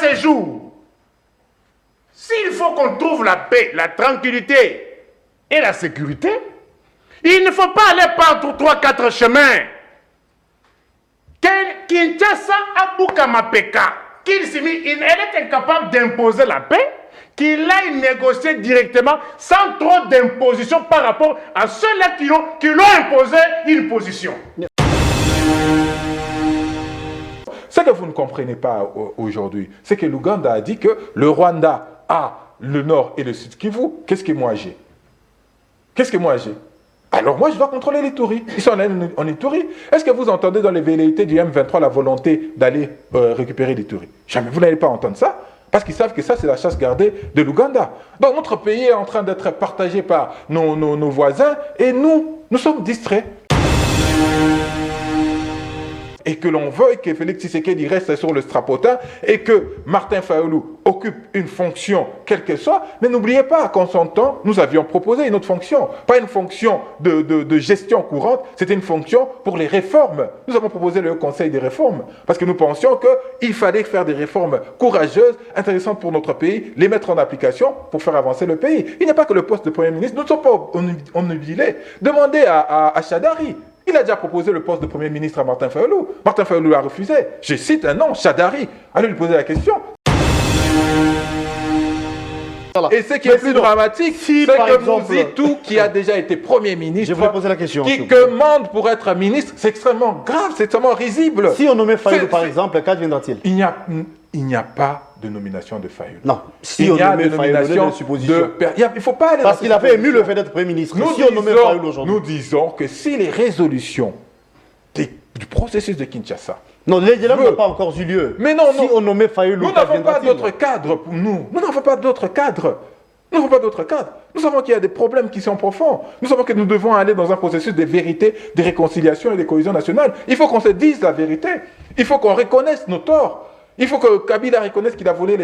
ce jour, s'il faut qu'on trouve la paix, la tranquillité et la sécurité, il ne faut pas aller par 3-4 chemins. Kinshasa a Boukamapeka, elle est incapable d'imposer la paix, qu'il aille négocier directement sans trop d'imposition par rapport à ceux-là qui l'ont imposé une position. Ce que vous ne comprenez pas aujourd'hui, c'est que l'Ouganda a dit que le Rwanda a le nord et le sud Kivu. Qu'est-ce que moi j'ai? Qu'est-ce que moi j'ai? Alors moi je dois contrôler les touris. Ils sont en Ituri. Est-ce que vous entendez dans les velléités du M23 la volonté d'aller récupérer des touris? Jamais vous n'allez pas entendre ça. Parce qu'ils savent que ça, c'est la chasse gardée de l'Ouganda. Donc notre pays est en train d'être partagé par nos voisins et nous sommes distraits. Et que l'on veuille que Félix Tshisekedi reste sur le strapotin et que Martin Fayulu occupe une fonction, quelle qu'elle soit. Mais n'oubliez pas qu'en son temps, nous avions proposé une autre fonction. Pas une fonction de gestion courante, c'était une fonction pour les réformes. Nous avons proposé le Conseil des réformes parce que nous pensions qu'il fallait faire des réformes courageuses, intéressantes pour notre pays, les mettre en application pour faire avancer le pays. Il n'y a pas que le poste de Premier ministre. Nous ne sommes pas omnubilés. Demandez à Chadari. Il a déjà proposé le poste de Premier ministre à Martin Fayulu. Martin Fayulu l'a refusé. Je cite un nom, Chadari. Allez lui poser la question. Et ce qui est plus dramatique, c'est que Mouzitou, qui a déjà été Premier ministre, je vais poser la question, qui demande pour être ministre, c'est extrêmement grave, c'est extrêmement risible. Si on nommait Fayulu, par exemple, qu'adviendra-t-il? Il n'y a pas de nomination de Fayulu. Non, si on nommait Fayulu, de supposition. Il ne faut pas aller parce qu'il a fait ému le fait d'être Premier ministre. Si on nommait Fayulu aujourd'hui. Nous disons que si les résolutions du processus de Kinshasa. Non, les dialogues n'ont pas encore eu lieu. Mais non, si on nommait Fayulu, nous n'avons pas d'autre cadre pour nous. Nous n'avons pas d'autre cadre. Nous n'avons pas d'autre cadre. Nous savons qu'il y a des problèmes qui sont profonds. Nous savons que nous devons aller dans un processus de vérité, de réconciliation et de cohésion nationale. Il faut qu'on se dise la vérité. Il faut qu'on reconnaisse nos torts. Il faut que Kabila reconnaisse qu'il a volé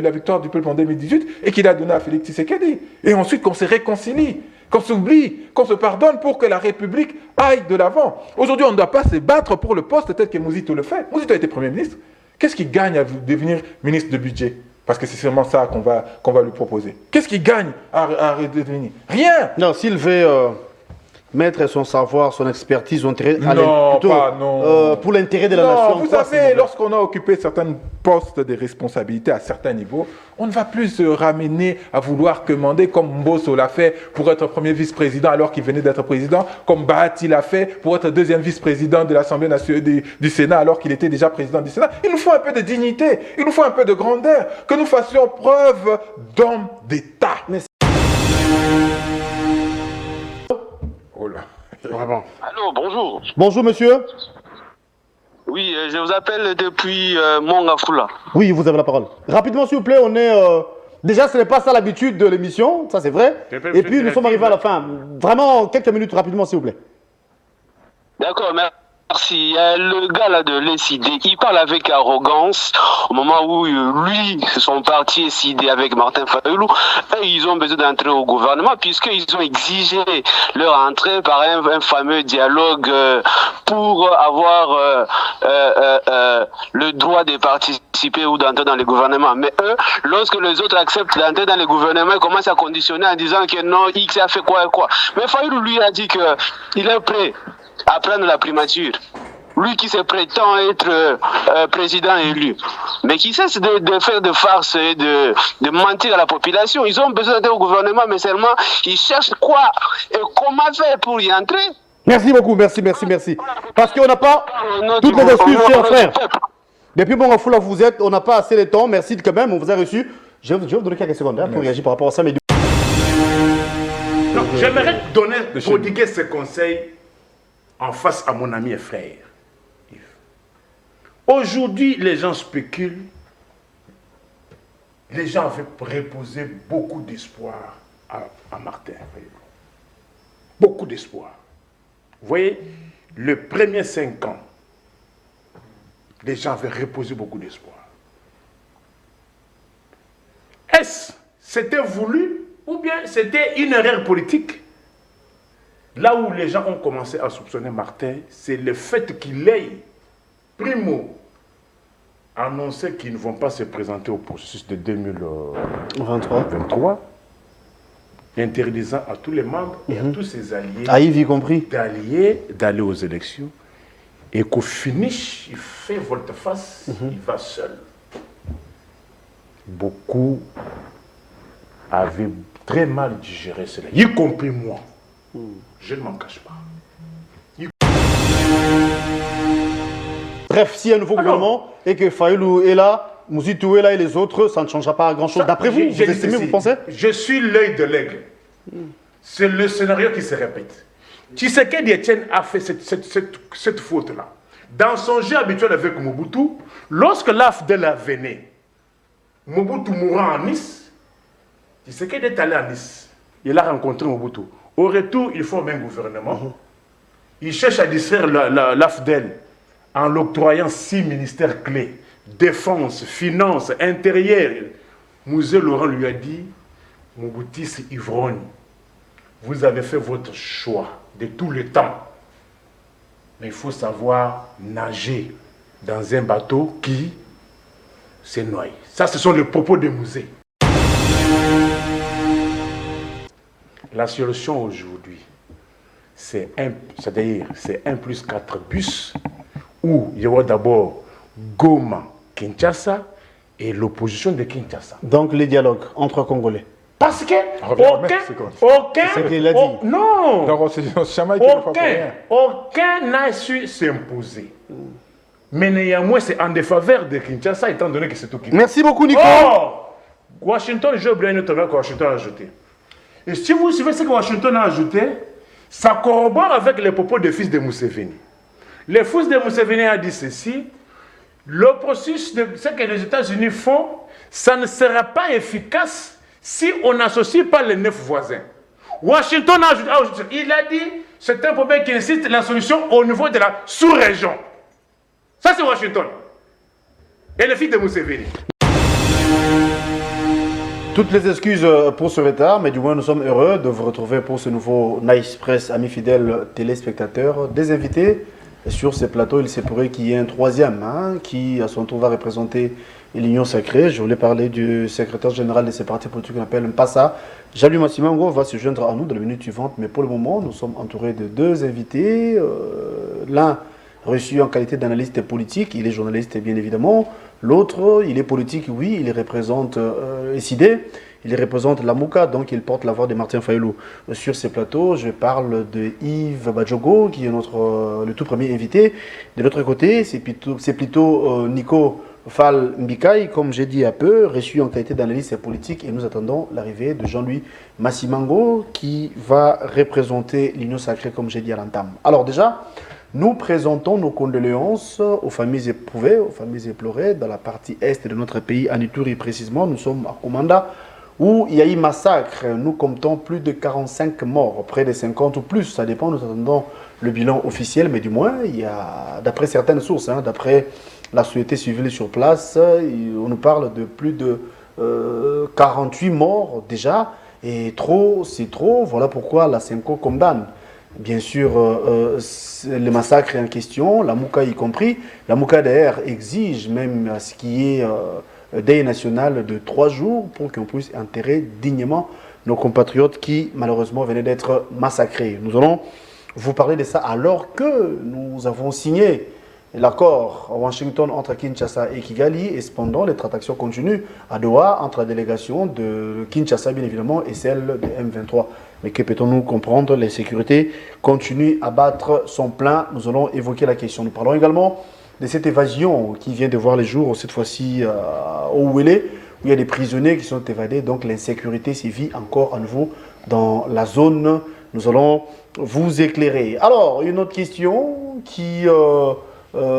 la victoire du peuple en 2018 et qu'il a donné à Félix Tshisekedi. Et ensuite qu'on se réconcilie, qu'on s'oublie, qu'on se pardonne pour que la République aille de l'avant. Aujourd'hui, on ne doit pas se battre pour le poste tel que Mouzitou le fait. Mouzitou a été Premier ministre. Qu'est-ce qu'il gagne à devenir ministre de budget? Parce que c'est seulement ça qu'on va lui proposer. Qu'est-ce qu'il gagne à redevenir? Rien. Non, s'il veut mettre son savoir, son expertise, son intérêt, pour l'intérêt de la nation. Vous savez, lorsqu'on a occupé certains postes de responsabilité à certains niveaux, on ne va plus se ramener à vouloir commander comme Mbosso l'a fait pour être premier vice-président alors qu'il venait d'être président, comme Bahati l'a fait pour être deuxième vice-président de l'Assemblée nationale du Sénat alors qu'il était déjà président du Sénat. Il nous faut un peu de dignité, il nous faut un peu de grandeur, que nous fassions preuve d'hommes d'État. Oh là. Vraiment. Allô, bonjour. Bonjour, monsieur. Oui, je vous appelle depuis Mongafula. Oui, vous avez la parole. Rapidement, s'il vous plaît, on est... Déjà, ce n'est pas ça l'habitude de l'émission, ça c'est vrai. Et puis, nous sommes arrivés à la fin. Vraiment, quelques minutes rapidement, s'il vous plaît. D'accord, merci. Le gars là de l'SID, il parle avec arrogance au moment où lui, son parti est sidé avec Martin Fayulu, et ils ont besoin d'entrer au gouvernement puisqu'ils ont exigé leur entrée par un fameux dialogue pour avoir le droit de participer ou d'entrer dans le gouvernement. Mais eux, lorsque les autres acceptent d'entrer dans le gouvernement, ils commencent à conditionner en disant que non, X a fait quoi et quoi. Mais Fayulu lui a dit qu'il est prêt à prendre la primature. Lui qui se prétend être président élu, mais qui cesse de faire de farces et de mentir à la population. Ils ont besoin d'être au gouvernement, mais seulement ils cherchent quoi et comment faire pour y entrer. Merci beaucoup, merci. Parce qu'on n'a pas toutes les excuses, chers frères. Depuis Mongafula, vous êtes, on n'a pas assez de temps. Merci quand même, on vous a reçu. Je vais vous donner quelques secondes pour réagir par rapport à ça. Mais... J'aimerais prodiguer ce conseil en face à mon ami et frère. Aujourd'hui, les gens spéculent. Les gens avaient reposé beaucoup d'espoir à Martin. Beaucoup d'espoir. Vous voyez, le premier 5 ans, les gens avaient reposé beaucoup d'espoir. Est-ce c'était voulu ou bien c'était une erreur politique? Là où les gens ont commencé à soupçonner Martin, c'est le fait qu'il ait, primo, annoncé qu'ils ne vont pas se présenter au processus de 23. 2023, interdisant à tous les membres et à tous ses alliés, Aïv y compris, d'aller aux élections, et qu'au finish, il fait volte-face, il va seul. Beaucoup avaient très mal digéré cela, y compris moi. Je ne m'en cache pas. Bref, s'il y a un nouveau gouvernement et que Fayoulou est là, Mouzitou est là et les autres, ça ne changera pas grand-chose. D'après vous, vous estimez, vous pensez? Je suis l'œil de l'aigle. C'est le scénario qui se répète. Tshisekedi Etienne a fait cette faute-là. Dans son jeu habituel avec Mobutu, lorsque l'AFDEL venait, Mobutu mourant à Nice, Tshisekedi est allé à Nice. Il a rencontré Mobutu. Au retour, il forme un gouvernement. Il cherche à distraire l'AFDEL en l'octroyant 6 ministères clés. Défense, finances, intérieur. Mouzé Laurent lui a dit, Mobutu, c'est ivrogne. Vous avez fait votre choix de tout le temps. Mais il faut savoir nager dans un bateau qui s'est noyé. Ça, ce sont les propos de Mouzé. La solution aujourd'hui, c'est 1 plus 4 bus, où il y aura d'abord Goma, Kinshasa et l'opposition de Kinshasa. Donc les dialogues entre Congolais. Parce que C'est ce qu'il a dit. Non, Donc, c'est Chamaï qui ne fait pas pour rien. aucun n'a su s'imposer. Mais néanmoins, c'est en défaveur de Kinshasa, étant donné que c'est tout qui. Merci beaucoup, Nico. Or, Washington, j'ai oublié une autre que Washington a ajouté. Et si vous suivez ce que Washington a ajouté, ça corrobore avec les propos des fils de Museveni. Les fils de Museveni a dit ceci: le processus de ce que les États-Unis font, ça ne sera pas efficace si on n'associe pas les 9 voisins. Washington a ajouté, il a dit, c'est un problème qui nécessite la solution au niveau de la sous-région. Ça, c'est Washington. Et les fils de Museveni. Toutes les excuses pour ce retard, mais du moins nous sommes heureux de vous retrouver pour ce nouveau Nice Press, amis fidèles téléspectateurs, des invités. Et sur ces plateaux, il se pourrait qu'il y ait un troisième qui, à son tour, va représenter l'Union Sacrée. Je voulais parler du secrétaire général de ces partis politiques qu'on appelle Mpassa. Jalou Massimango va se joindre à nous dans la minute suivante, mais pour le moment, nous sommes entourés de 2 invités. L'un reçu en qualité d'analyste politique, il est journaliste bien évidemment. L'autre, il est politique, oui, il représente SID, il représente la Mouka, donc il porte la voix de Martin Fayoulou. Sur ces plateaux, je parle de Yves Badjogo, qui est le tout premier invité. De l'autre côté, c'est plutôt Nico Fall Mbikai, comme j'ai dit un peu, reçu en qualité d'analyste politique, et nous attendons l'arrivée de Jean-Louis Massimango, qui va représenter l'Union Sacrée, comme j'ai dit à l'entame. Alors déjà, nous présentons nos condoléances aux familles éprouvées, aux familles éplorées dans la partie est de notre pays, à Ituri précisément. Nous sommes à Komanda, où il y a eu massacre. Nous comptons plus de 45 morts, près de 50 ou plus, ça dépend, nous attendons le bilan officiel, mais du moins, il y a, d'après certaines sources, d'après la société civile sur place, on nous parle de plus de 48 morts déjà, et trop, c'est trop, voilà pourquoi la CENCO condamne. Bien sûr, le massacre est en question, la Mouka y compris. La Mouka d'ailleurs exige même ce qui est deuil national de 3 jours pour qu'on puisse enterrer dignement nos compatriotes qui malheureusement venaient d'être massacrés. Nous allons vous parler de ça alors que nous avons signé l'accord à Washington entre Kinshasa et Kigali, et cependant les tractations continuent à Doha entre la délégation de Kinshasa bien évidemment et celle de M23. Mais que peut-on comprendre? Les sécurités continuent à battre son plein. Nous allons évoquer la question. Nous parlons également de cette évasion qui vient de voir les jours, cette fois-ci au Ouélé, où il y a des prisonniers qui sont évadés. Donc l'insécurité sévit encore à nouveau dans la zone. Nous allons vous éclairer. Alors, une autre question qui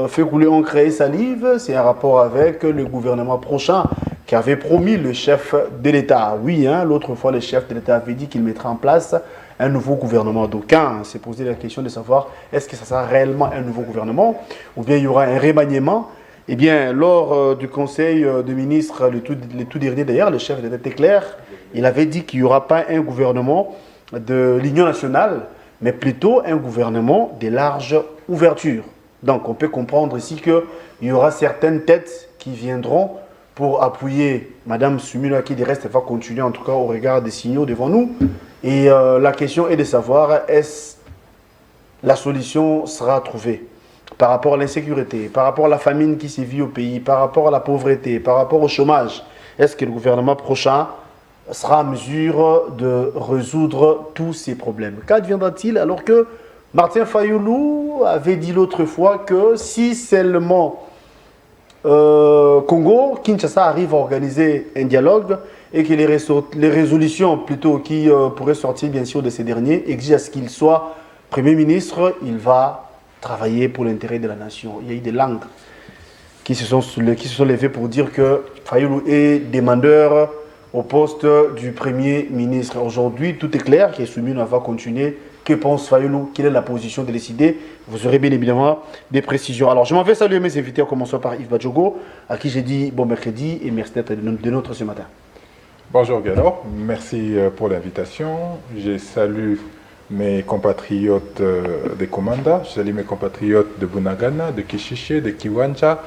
fait couler encre et salive, c'est un rapport avec le gouvernement prochain qui avait promis le chef de l'État. Oui, l'autre fois, le chef de l'État avait dit qu'il mettrait en place un nouveau gouvernement. D'aucuns s'est posé la question de savoir est-ce que ça sera réellement un nouveau gouvernement ou bien il y aura un remaniement. Eh bien, lors du conseil de ministres, le tout dernier d'ailleurs, le chef de l'État était clair. Il avait dit qu'il n'y aura pas un gouvernement de l'Union nationale, mais plutôt un gouvernement de large ouverture. Donc on peut comprendre ici qu'il y aura certaines têtes qui viendront pour appuyer Madame Sumila, qui du reste va continuer en tout cas au regard des signaux devant nous. Et la question est de savoir, est-ce la solution sera trouvée par rapport à l'insécurité, par rapport à la famine qui sévit au pays, par rapport à la pauvreté, par rapport au chômage. Est-ce que le gouvernement prochain sera en mesure de résoudre tous ces problèmes? Qu'adviendra-t-il alors que Martin Fayoulou avait dit l'autre fois que si seulement Congo, Kinshasa arrive à organiser un dialogue et que les résolutions plutôt qui pourraient sortir bien sûr de ces derniers exigent à ce qu'il soit Premier ministre, il va travailler pour l'intérêt de la nation. Il y a eu des langues qui se sont levées pour dire que Fayoulou est demandeur au poste du Premier ministre. Aujourd'hui, tout est clair, que Soumina va continuer. Que pense Fayoulou? Quelle est la position de décider? Vous aurez bien évidemment des précisions. Alors, je m'en vais saluer mes invités, en commençant par Yves Badjogo, à qui j'ai dit bon mercredi et merci d'être de notre ce matin. Bonjour Galo, merci pour l'invitation. Je salue mes compatriotes des Komanda, je salue mes compatriotes de Bunagana, de Kishiché, de Kiwanja,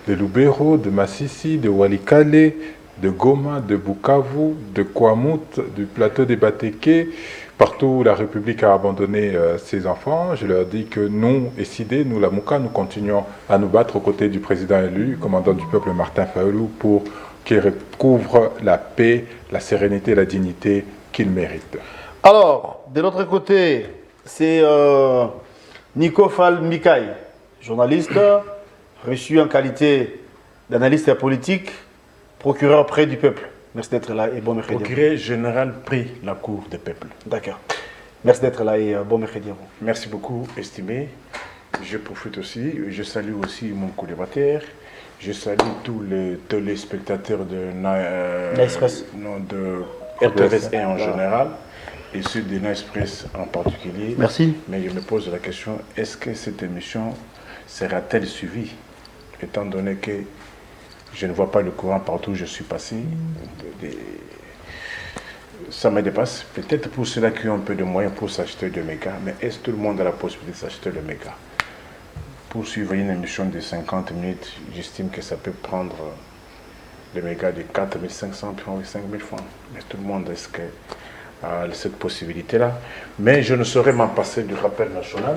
de Lubero, de Massissi, de Walikale, de Goma, de Bukavu, de Kwamut, du plateau des Bateke, partout où la République a abandonné ses enfants. Je leur dis que nous, SID, nous la Mouka, nous continuons à nous battre aux côtés du président élu, commandant du peuple Martin Fayoulou, pour qu'il recouvre la paix, la sérénité et la dignité qu'il mérite. Alors, de l'autre côté, c'est Nico Fall Mikaï, journaliste, reçu en qualité d'analyste politique, procureur près du peuple. Merci d'être là et bon mercredi. Procureur général près la Cour des peuples. D'accord. Merci d'être là et bon mercredi à vous. Merci beaucoup, estimé. Je profite aussi, je salue aussi mon colocataire. Je salue tous les téléspectateurs de RTV et en général, et ceux de Express en particulier. Merci. Mais je me pose la question, est-ce que cette émission sera-t-elle suivie, étant donné que je ne vois pas le courant partout où je suis passé. Ça me dépasse. Peut-être pour ceux-là qui ont un peu de moyens pour s'acheter de mégas, mais est-ce que tout le monde a la possibilité de s'acheter le mégas? Pour suivre une émission de 50 minutes, j'estime que ça peut prendre le méga de 4 500 puis 5 000 francs. Mais tout le monde est-ce que a cette possibilité-là. Mais je ne saurais m'en passer du rappel national,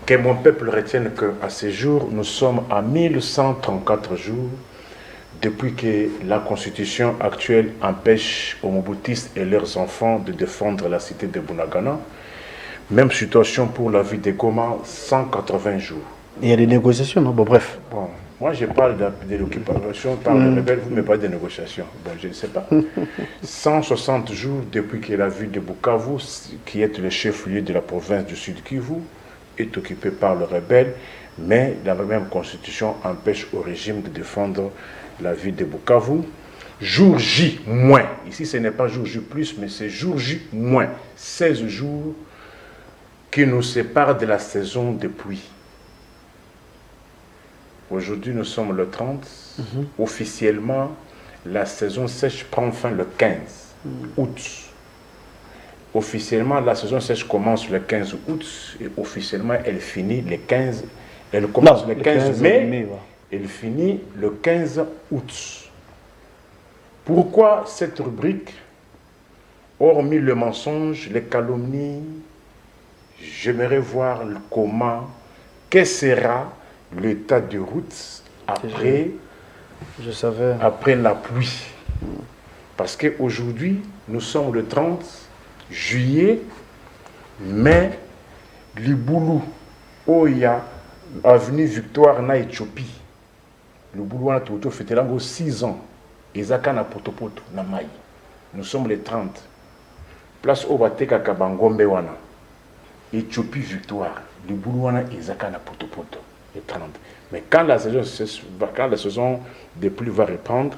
que mon peuple retienne qu'à ce jour, nous sommes à 1134 jours depuis que la constitution actuelle empêche aux Mobutistes et leurs enfants de défendre la cité de Bunagana. Même situation pour la ville de Goma, 180 jours. Il y a des négociations, non? Bon, bref. Bon, moi je parle de l'occupation par les rebelles, vous me parlez de négociations. Bon, je ne sais pas. 160 jours depuis que la ville de Bukavu, qui est le chef-lieu de la province du Sud Kivu, est occupée par les rebelles, mais la même constitution empêche au régime de défendre la ville de Bukavu. Jour J moins, ici ce n'est pas jour J plus, mais c'est jour J moins, 16 jours qui nous séparent de la saison de pluie. Aujourd'hui nous sommes le 30, officiellement la saison sèche prend fin le 15 août. Officiellement la saison sèche commence le 15 août et officiellement elle finit le 15, elle commence le 15 mai. Elle finit le 15 août. Pourquoi cette rubrique? Hormis le mensonge, les calomnies, j'aimerais voir comment, quel sera l'état de route après, après la pluie. Parce qu'aujourd'hui, nous sommes le 30 juillet, mais Liboulou, Oya, avenue Victoire na Éthiopie. Le boulot a tout fait 6 ans. Ezaka na potopoto na mai. Nous sommes les 30. Place Obateka Kabangombe wana. Éthiopie Victoire. Le boulot a Ezaka na potopoto. Les 30. Mais quand la saison des pluies va reprendre,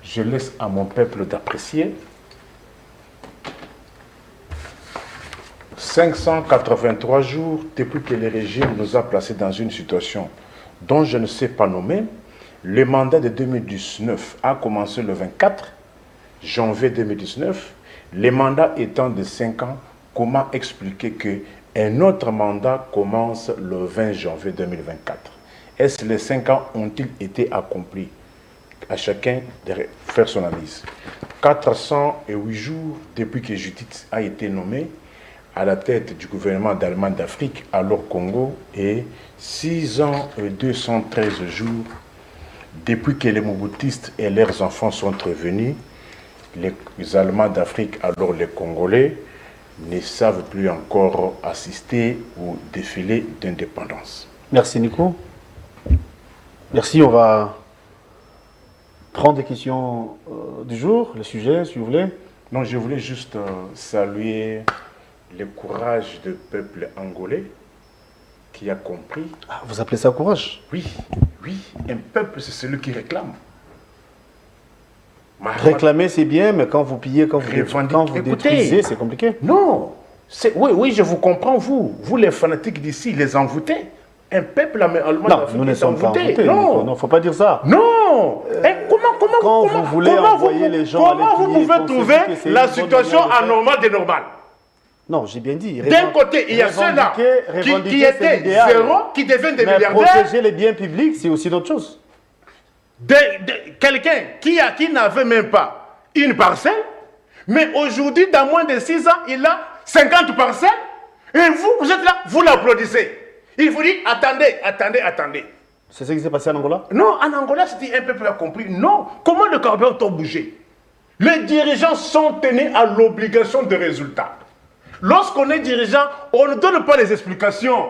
je laisse à mon peuple d'apprécier. 583 jours depuis que le régime nous a placés dans une situation dont je ne sais pas nommer. Le mandat de 2019 a commencé le 24 janvier 2019. Le mandat étant de 5 ans, comment expliquer que Un autre mandat commence le 20 janvier 2024. Est-ce les 5 ans ont-ils été accomplis? À chacun de faire son analyse. 408 jours depuis que Judith a été nommée à la tête du gouvernement d'Allemagne d'Afrique, alors Congo, et 6 ans et 213 jours depuis que les Mobutistes et leurs enfants sont revenus. Les Allemands d'Afrique, alors les Congolais, ne savent plus encore assister au défilé d'indépendance. Merci Nico. Merci, on va prendre des questions du jour, le sujet, si vous voulez. Non, je voulais juste saluer le courage du peuple angolais qui a compris. Ah, vous appelez ça courage? Oui, oui, un peuple, c'est celui qui réclame. Réclamer, c'est bien, mais quand vous pillez, quand vous détruisez, c'est compliqué. Non, oui, oui, je vous comprends, vous les fanatiques d'ici, les envoûtés. Un peuple allemand non, nous ne sommes pas envoûtés. Non, il ne faut pas dire ça. Non. Quand vous voulez envoyer les gens à comment vous pouvez trouver la situation anormale des normales? Non, j'ai bien dit. D'un côté, il y a ceux-là qui étaient zéro, qui deviennent des milliardaires. Protéger les biens publics, c'est aussi d'autres choses. Quelqu'un qui n'avait même pas une parcelle, mais aujourd'hui, dans moins de 6 ans, il a 50 parcelles, et vous êtes là, vous l'applaudissez. Il vous dit, attendez. C'est ce qui s'est passé en Angola? Non, en Angola, c'était un peuple a compris. Non, comment le carburant a bougé? Les dirigeants sont tenus à l'obligation de résultats. Lorsqu'on est dirigeant, on ne donne pas les explications.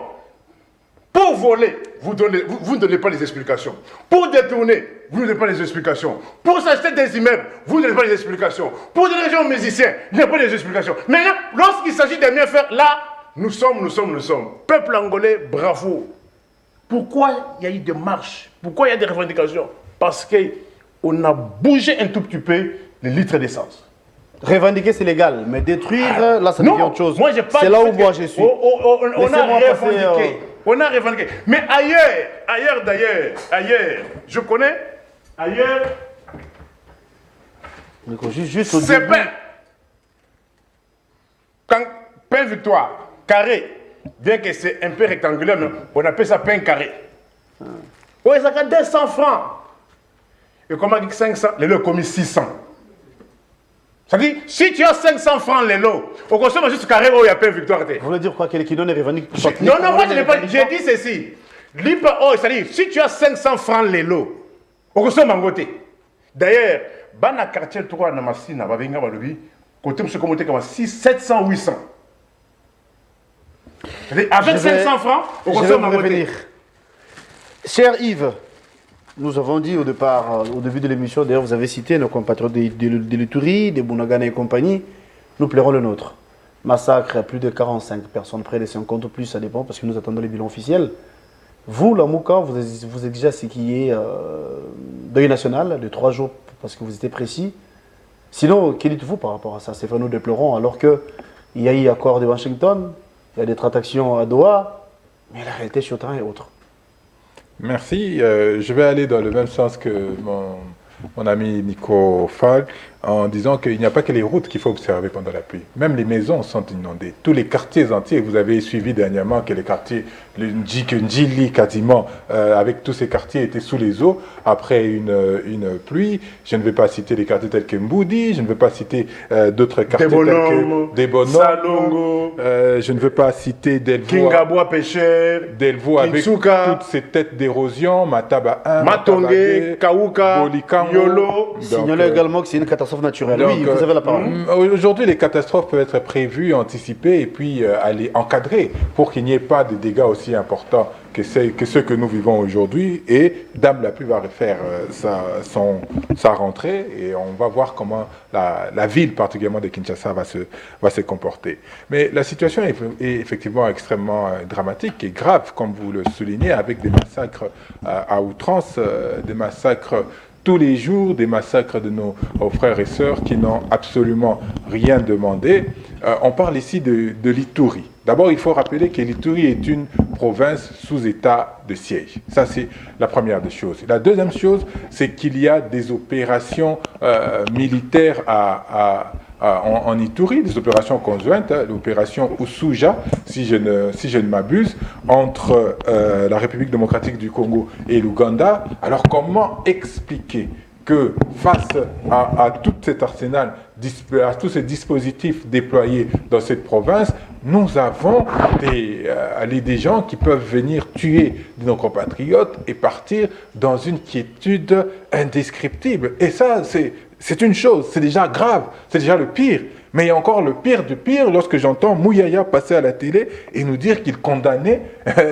Pour voler, vous ne donnez pas les explications. Pour détourner, vous ne donnez pas les explications. Pour s'acheter des immeubles, vous ne donnez pas les explications. Pour donner les gens aux musiciens, il n'y a pas les explications. Maintenant, lorsqu'il s'agit de mieux faire, là, nous sommes. Peuple angolais, bravo. Pourquoi il y a eu des marches? Pourquoi il y a des revendications? Parce qu'on a bougé un tout petit peu les litres d'essence. Revendiquer, c'est légal, mais détruire, là, ça devient autre chose. C'est là où moi je suis. On a revendiqué. Mais ailleurs, je connais, ailleurs, c'est pain victoire, carré, bien que c'est un peu rectangulaire, mais on appelle ça pain carré. Oui, ça coûte 200 francs. Et comment dit 500? Les lots commis 600. C'est-à-dire, si tu as 500 francs les lots, on consomme juste carré où il y a pain victoire. Vous voulez dire quoi? Qui donne les revendiques? Non, moi je n'ai pas dit. J'ai dit ceci. C'est-à-dire, si tu as 500 francs les lots, on consomme en côté. D'ailleurs, dans le quartier 3, dans ma sina, côté monsieur commenté comme 700, 800. Avec 500 francs, on consomme en côté. Cher Yves, nous avons dit au départ, au début de l'émission, d'ailleurs vous avez cité nos compatriotes de l'Ituri, de Bunagana et compagnie, nous plairons le nôtre. Massacre à plus de 45 personnes, près de 50 ou plus, ça dépend, parce que nous attendons les bilans officiels. Vous, la Mouka, vous êtes déjà ce qui est deuil national de 3 jours, parce que vous étiez précis. Sinon, que dites-vous par rapport à ça? C'est vrai, nous déplorons, alors qu'il y a eu accord de Washington, il y a des tractations à Doha, mais la réalité sur le terrain est autre. Merci. Je vais aller dans le même sens que mon ami Nico Fall, en disant qu'il n'y a pas que les routes qu'il faut observer pendant la pluie. Même les maisons sont inondées. Tous les quartiers entiers, vous avez suivi dernièrement que les quartiers, le Ndjili quasiment, avec tous ces quartiers étaient sous les eaux après une pluie. Je ne vais pas citer les quartiers tels que Mboudi, je ne veux pas citer d'autres quartiers tels que Debonom, Salongo, je ne veux pas citer Delvaux, Kingaboua Pêcheur, Delvaux avec toutes ces têtes d'érosion, Mataba 1, Matongé, Kaouka, Bolikango, Yolo. Signalez également que c'est une catastrophe naturelle. Donc, oui, vous avez la parole. Aujourd'hui, les catastrophes peuvent être prévues, anticipées et puis aller encadrer pour qu'il n'y ait pas de dégâts aussi importants que ceux que nous vivons aujourd'hui. Et Dame la pluie va refaire sa rentrée et on va voir comment la ville, particulièrement de Kinshasa, va se comporter. Mais la situation est effectivement extrêmement dramatique et grave, comme vous le soulignez, avec des massacres à outrance, des massacres tous les jours, des massacres de nos frères et sœurs qui n'ont absolument rien demandé. On parle ici de l'Ituri. D'abord, il faut rappeler que l'Ituri est une province sous état de siège. Ça, c'est la première des choses. La deuxième chose, c'est qu'il y a des opérations militaires à en Ituri, des opérations conjointes, l'opération Usuja, si je ne m'abuse, entre la République démocratique du Congo et l'Ouganda. Alors comment expliquer que face à tout cet arsenal, à tous ces dispositifs déployés dans cette province, nous avons des gens qui peuvent venir tuer nos compatriotes et partir dans une quiétude indescriptible. Et ça, c'est une chose, c'est déjà grave, c'est déjà le pire. Mais il y a encore le pire du pire lorsque j'entends Mouyaya passer à la télé et nous dire qu'il condamnait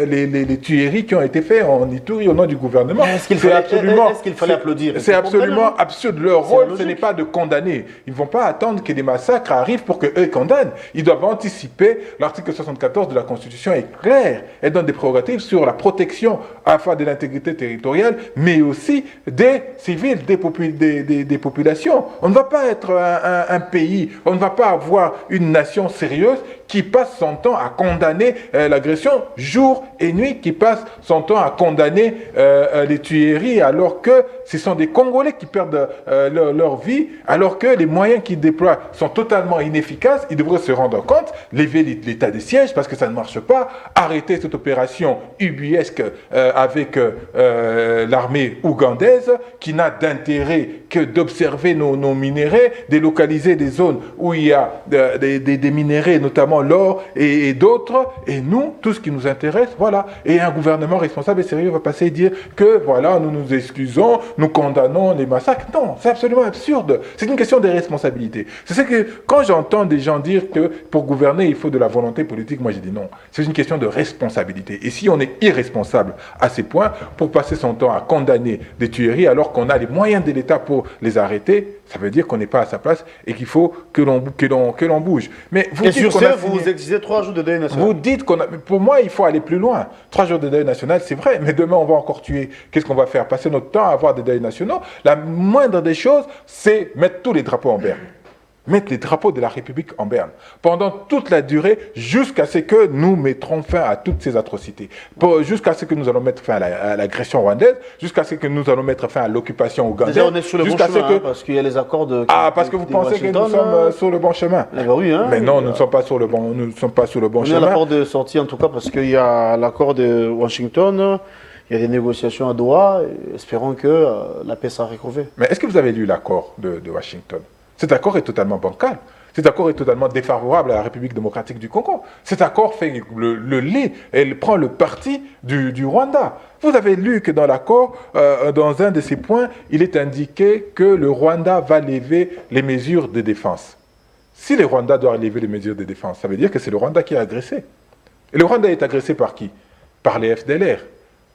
les tueries qui ont été faites en Ituri au nom du gouvernement. Est-ce qu'il fallait applaudir? C'est absolument absurde. Leur rôle, ce n'est pas de condamner. Ils ne vont pas attendre que des massacres arrivent pour qu'eux condamnent. Ils doivent anticiper. L'article 74 de la Constitution est clair. Elle donne des prérogatives sur la protection à la fois de l'intégrité territoriale, mais aussi des civils, des populations. On ne va pas être un pays, on ne va pas avoir une nation sérieuse qui passe son temps à condamner l'agression jour et nuit, qui passe son temps à condamner les tueries, alors que ce sont des Congolais qui perdent leur vie, alors que les moyens qu'ils déploient sont totalement inefficaces. Ils devraient se rendre compte, lever l'état de siège parce que ça ne marche pas, arrêter cette opération ubuesque avec l'armée ougandaise qui n'a d'intérêt que d'observer nos minéraux, délocaliser des zones où il y a des minéraux, notamment l'or et d'autres, et nous, tout ce qui nous intéresse, voilà. Et un gouvernement responsable et sérieux va passer et dire que, voilà, nous nous excusons, nous condamnons les massacres. Non, c'est absolument absurde. C'est une question de responsabilité. C'est ce que, quand j'entends des gens dire que pour gouverner, il faut de la volonté politique, moi j'ai dit non. C'est une question de responsabilité. Et si on est irresponsable à ces points, pour passer son temps à condamner des tueries alors qu'on a les moyens de l'État pour les arrêter, ça veut dire qu'on n'est pas à sa place et qu'il faut que l'on bouge. Mais vous et dites sur ça, vous exigez 3 jours de deuil national. Vous dites pour moi, il faut aller plus loin. 3 jours de deuil national, c'est vrai, mais demain, on va encore tuer. Qu'est-ce qu'on va faire? Passer notre temps à avoir des deuils nationaux? La moindre des choses, c'est mettre tous les drapeaux en berne. Mettre les drapeaux de la République en berne pendant toute la durée jusqu'à ce que nous mettrons fin à toutes ces atrocités, jusqu'à ce que nous allons mettre fin à l'agression rwandaise, jusqu'à ce que nous allons mettre fin à l'occupation ougandaise. Déjà, on est sur le bon chemin, parce qu'il y a les accords de... parce que vous pensez que nous sommes sur le bon chemin. Eh ben oui, mais non, nous ne sommes pas sur le bon, chemin. On est à la porte de sortie, en tout cas, parce qu'il y a l'accord de Washington, il y a des négociations à Doha, espérons que la paix sera retrouvée. Mais est-ce que vous avez lu l'accord de Washington? Cet accord est totalement bancal. Cet accord est totalement défavorable à la République démocratique du Congo. Cet accord fait le lit, elle prend le parti du Rwanda. Vous avez lu que dans l'accord, dans un de ces points, il est indiqué que le Rwanda va lever les mesures de défense. Si le Rwanda doit lever les mesures de défense, ça veut dire que c'est le Rwanda qui est agressé. Et le Rwanda est agressé par qui? Par les FDLR.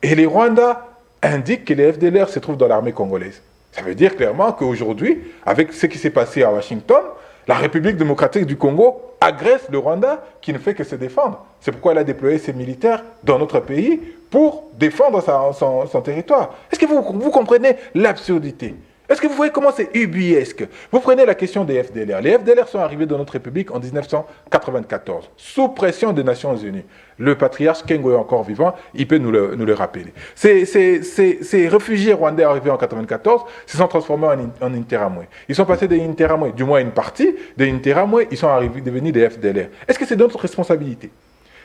Et les Rwandais indiquent que les FDLR se trouvent dans l'armée congolaise. Ça veut dire clairement qu'aujourd'hui, avec ce qui s'est passé à Washington, la République démocratique du Congo agresse le Rwanda qui ne fait que se défendre. C'est pourquoi elle a déployé ses militaires dans notre pays pour défendre son territoire. Est-ce que vous comprenez l'absurdité? Est-ce que vous voyez comment c'est ubuesque? Vous prenez la question des FDLR. Les FDLR sont arrivés dans notre République en 1994, sous pression des Nations Unies. Le patriarche Kengo est encore vivant, il peut nous le rappeler. Ces réfugiés rwandais arrivés en 1994 se sont transformés en Interamwe. Ils sont passés des Interamwe, du moins une partie des Interamwe, ils sont devenus des FDLR. Est-ce que c'est notre responsabilité?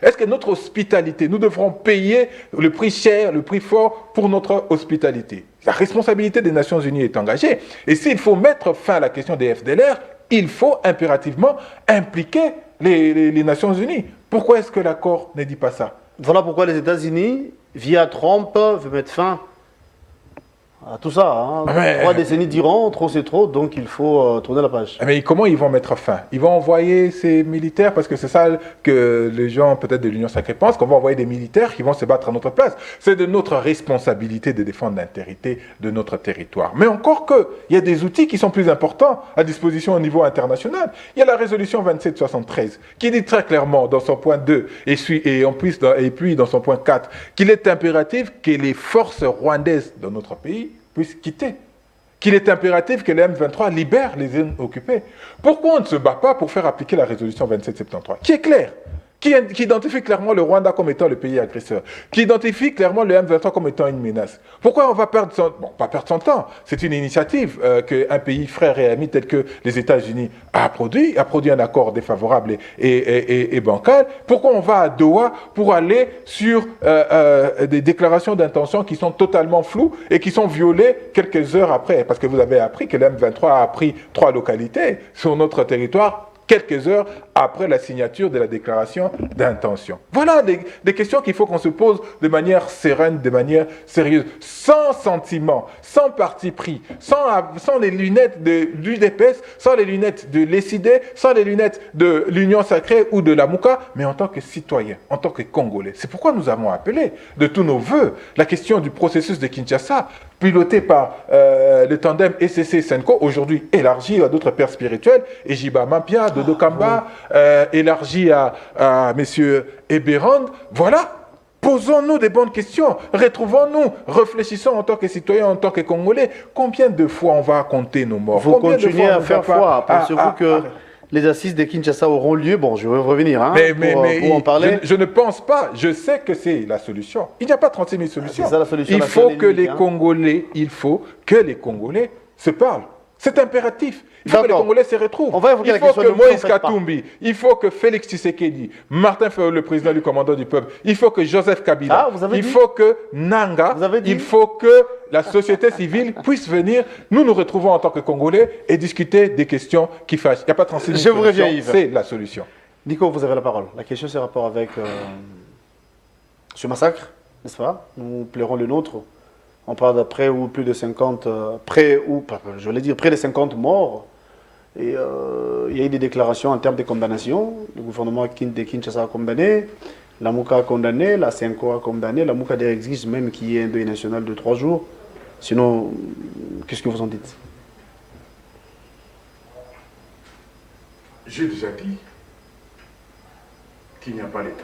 Est-ce que notre hospitalité, nous devrons payer le prix cher, le prix fort pour notre hospitalité? La responsabilité des Nations Unies est engagée. Et s'il faut mettre fin à la question des FDLR, il faut impérativement impliquer les Nations Unies. Pourquoi est-ce que l'accord ne dit pas ça? Voilà pourquoi les États-Unis, via Trump, veulent mettre fin à tout ça. Hein. 3 décennies d'Iran, trop c'est trop, donc il faut tourner la page. Mais comment ils vont mettre fin? Ils vont envoyer ces militaires, parce que c'est ça que les gens peut-être de l'Union sacrée pensent, qu'on va envoyer des militaires qui vont se battre à notre place. C'est de notre responsabilité de défendre l'intégrité de notre territoire. Mais encore il y a des outils qui sont plus importants à disposition au niveau international. Il y a la résolution 2773 qui dit très clairement dans son point 2 et puis dans son point 4 qu'il est impératif que les forces rwandaises de notre pays puissent quitter. Qu'il est impératif que les M23 libèrent les zones occupées. Pourquoi on ne se bat pas pour faire appliquer la résolution 2773 qui est claire? qui identifie clairement le Rwanda comme étant le pays agresseur, qui identifie clairement le M23 comme étant une menace. Pourquoi on va perdre son... Bon, pas perdre son temps. C'est une initiative qu'un pays frère et ami tel que les États-Unis a produit un accord défavorable et bancal. Pourquoi on va à Doha pour aller sur des déclarations d'intention qui sont totalement floues et qui sont violées quelques heures après? Parce que vous avez appris que le M23 a pris 3 localités sur notre territoire quelques heures après la signature de la déclaration d'intention. Voilà des questions qu'il faut qu'on se pose de manière sereine, de manière sérieuse, sans sentiment, sans parti pris, sans les lunettes de l'UDPS, sans les lunettes de l'ESID, sans les lunettes de l'Union Sacrée ou de la Mouka, mais en tant que citoyen, en tant que Congolais. C'est pourquoi nous avons appelé de tous nos voeux la question du processus de Kinshasa, piloté par le tandem ECC-Senko, aujourd'hui élargi à d'autres pères spirituels, Ejiba Mampia, Dodo Kamba, élargi à M. Eberand. Voilà, posons-nous des bonnes questions, retrouvons-nous, réfléchissons en tant que citoyens, en tant que Congolais. Combien de fois on va compter nos morts? Vous continuez à faire foi. Pensez-vous que ah, les assises de Kinshasa auront lieu? Bon, je vais revenir pour en parler. Je ne pense pas. Je sais que c'est la solution. Il n'y a pas 36 000 solutions. C'est ça la solution. Il faut que les Congolais se parlent. C'est impératif. Il faut que les Congolais se retrouvent. Il faut que Moïse Katumbi, il faut que Félix Tshisekedi, Martin Fayulu, le président du commandant du peuple, il faut que Joseph Kabila, il faut que Nanga, il faut que la société civile puisse venir. Nous retrouvons en tant que Congolais et discuter des questions qui fâchent. Il n'y a pas 36 000 solutions. C'est la solution. Nico, vous avez la parole. La question, c'est en rapport avec ce massacre, n'est-ce pas? Nous plairons le nôtre. On parle de près ou plus de 50, près de 50 morts. Et il y a eu des déclarations en termes de condamnation. Le gouvernement de Kinshasa a condamné, la Mouka a condamné, la Senko a condamné, la Mouka exige même qu'il y ait un deuil national de 3 jours. Sinon, qu'est-ce que vous en dites? J'ai déjà dit qu'il n'y a pas d'État.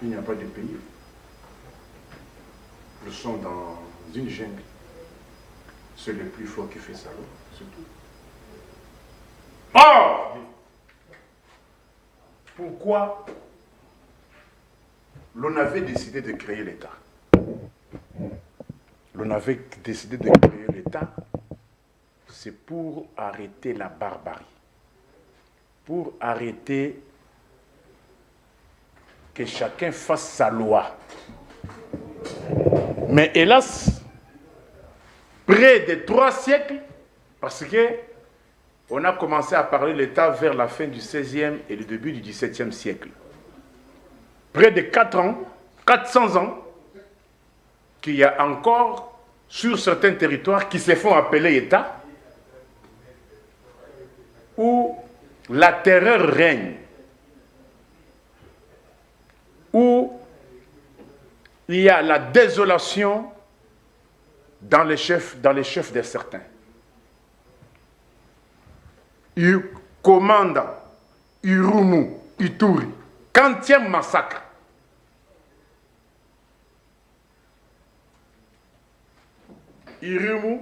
Il n'y a pas de pays. Nous sommes dans une jungle. C'est le plus fort qui fait ça, c'est tout. Or, pourquoi l'on avait décidé de créer l'État? L'on avait décidé de créer l'État, c'est pour arrêter la barbarie, pour arrêter que chacun fasse sa loi. Mais hélas, près de 3 siècles, parce que on a commencé à parler de l'État vers la fin du XVIe et le début du XVIIe siècle. Près de 400 ans, qu'il y a encore sur certains territoires qui se font appeler État, où la terreur règne, où il y a la désolation dans les chefs de certains. Komanda, Irumu, Ituri, 40e massacre. Irumu,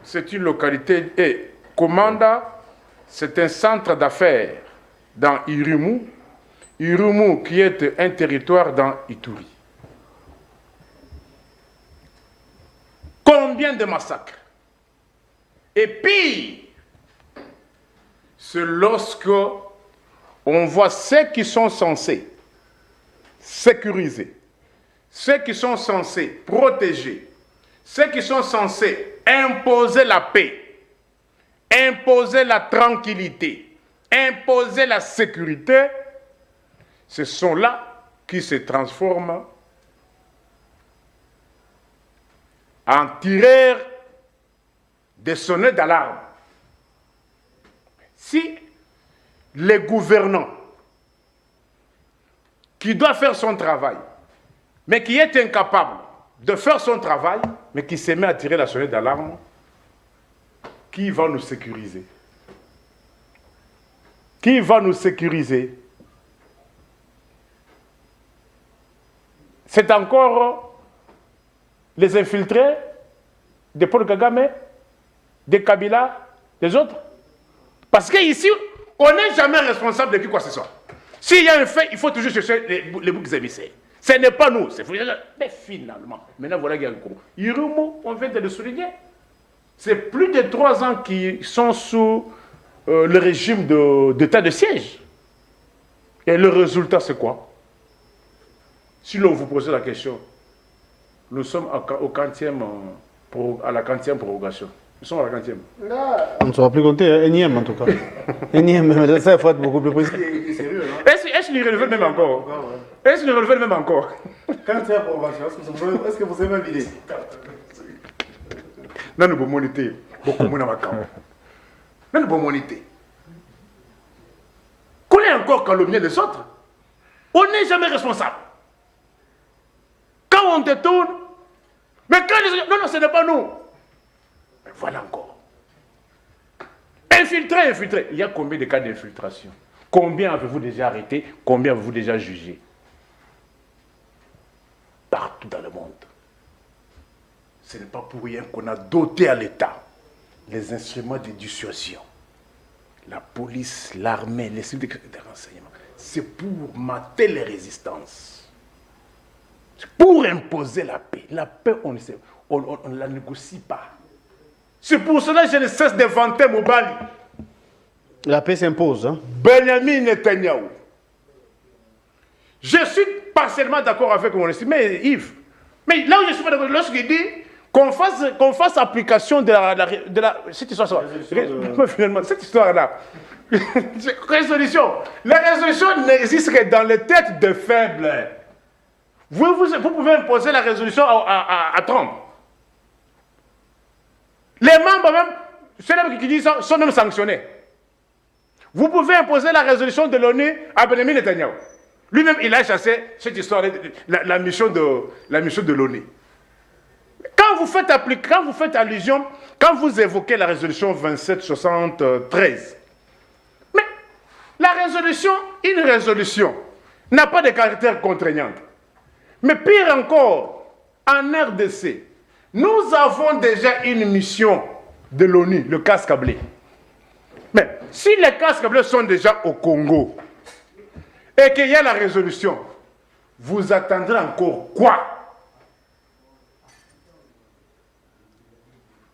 c'est une localité, et Komanda, c'est un centre d'affaires dans Irumu. Irumu qui est un territoire dans Ituri. Combien de massacres? Et pire, c'est lorsque on voit ceux qui sont censés sécuriser, ceux qui sont censés protéger, ceux qui sont censés imposer la paix, imposer la tranquillité, imposer la sécurité, ce sont là qui se transforment en tireurs de sonnettes d'alarme. Si les gouvernants qui doivent faire son travail, mais qui est incapable de faire son travail, mais qui se met à tirer la sonnette d'alarme, qui va nous sécuriser? Qui va nous sécuriser? C'est encore les infiltrés de Paul Kagame, de Kabila, des autres. Parce qu'ici, On n'est jamais responsable de qui quoi que ce soit. S'il y a un fait, il faut toujours chercher les boucs émissaires. Ce n'est pas nous. Mais finalement, maintenant voilà qu'il y a un coup. Irumo, on vient de le souligner. C'est plus de 3 ans qu'ils sont sous le régime d'état de siège. Et le résultat, c'est quoi? Si l'on vous pose la question, nous sommes à la 40e prorogation. Nous sommes à la 40e. On ne saura plus compter, énième en tout cas. Énième, mais ça, il faut être beaucoup plus précis. Est-ce qu'il relevé même encore? Est-ce qu'il relevé même encore? 40e prorogation, est-ce que vous avez même idée? Non, nous pouvons moniter. Beaucoup moins dans ma camp. Non, nous pouvons moniter. Qu'on est encore calomnié les autres, on n'est jamais responsable. Quand on détourne, mais quand les autres... Non, ce n'est pas nous. Mais voilà encore. Infiltré. Il y a combien de cas d'infiltration? Combien avez-vous déjà arrêté? Combien avez-vous déjà jugé? Partout dans le monde. Ce n'est pas pour rien qu'on a doté à l'État les instruments de dissuasion. La police, l'armée, les services de renseignement. C'est pour mater les résistances. C'est pour imposer la paix. La paix, on ne la négocie pas. C'est pour cela que je ne cesse de vanter Mobali. La paix s'impose. Hein? Benjamin Netanyahu. Je suis partiellement d'accord avec mon estime, mais Yves. Mais là où je suis pas d'accord, lorsqu'il dit qu'on fasse application de cette histoire. Finalement, cette histoire-là. Résolution. La résolution n'existe que dans les têtes de faibles. Vous pouvez imposer la résolution à Trump. Les membres même, ceux qui disent ça, sont même sanctionnés. Vous pouvez imposer la résolution de l'ONU à Benjamin Netanyahu. Lui-même, il a chassé cette histoire, la mission de l'ONU. Quand vous faites allusion, quand vous évoquez la résolution 2773, mais une résolution n'a pas de caractère contraignant. Mais pire encore, en RDC, nous avons déjà une mission de l'ONU, le casque bleu. Mais si les casques bleus sont déjà au Congo et qu'il y a la résolution, vous attendrez encore quoi?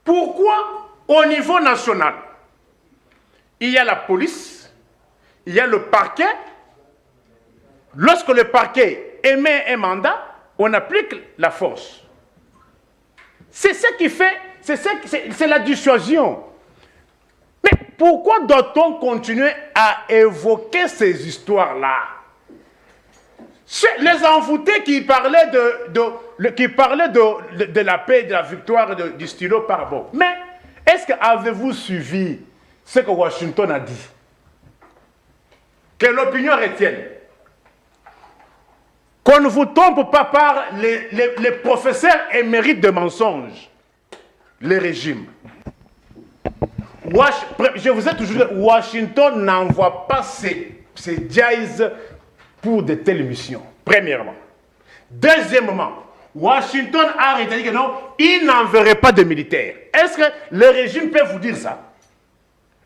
Pourquoi au niveau national, il y a la police, il y a le parquet. Lorsque le parquet émet un mandat, on applique la force. C'est ce qui fait, c'est la dissuasion. Mais pourquoi doit-on continuer à évoquer ces histoires-là? Les envoûtés qui parlaient de la paix, de la victoire du stylo par bon. Mais est-ce que avez-vous suivi ce que Washington a dit? Que l'opinion retienne. Qu'on ne vous trompe pas par les professeurs émérites de mensonges. Les régimes. Je vous ai toujours dit, Washington n'envoie pas ses diays pour de telles missions, premièrement. Deuxièmement, Washington a rétabli que non, il n'enverrait pas de militaires. Est-ce que le régime peut vous dire ça?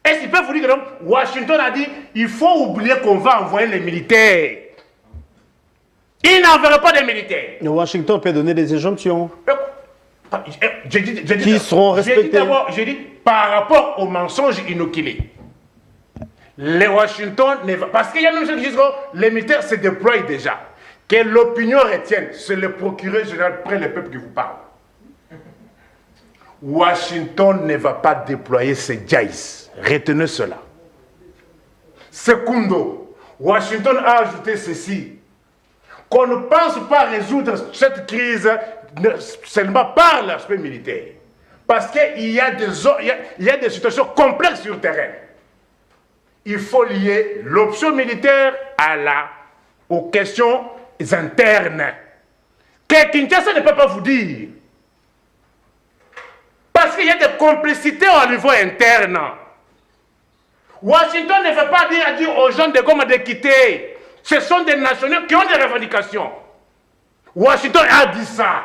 Est-ce qu'il peut vous dire que non, Washington a dit, il faut oublier qu'on va envoyer les militaires. Il n'enverrait pas de militaires. Washington peut donner des injonctions. Qui seront respectés. J'ai dit par rapport aux mensonges inoculés. Les Washington, parce qu'il y a même ceux qui disent que les militaires se déploient déjà. Que l'opinion retienne, c'est le procureur général près le peuple qui vous parle. Washington ne va pas déployer ses jays. Retenez cela. Secondo, Washington a ajouté ceci. Qu'on ne pense pas résoudre cette crise seulement par l'aspect militaire. Parce qu'il y a des situations complexes sur le terrain. Il faut lier l'option militaire aux questions internes. Que Kinshasa ne peut pas vous dire. Parce qu'il y a des complicités au niveau interne. Washington ne veut pas dire aux gens de Goma de quitter. Ce sont des nationaux qui ont des revendications. Washington a dit ça.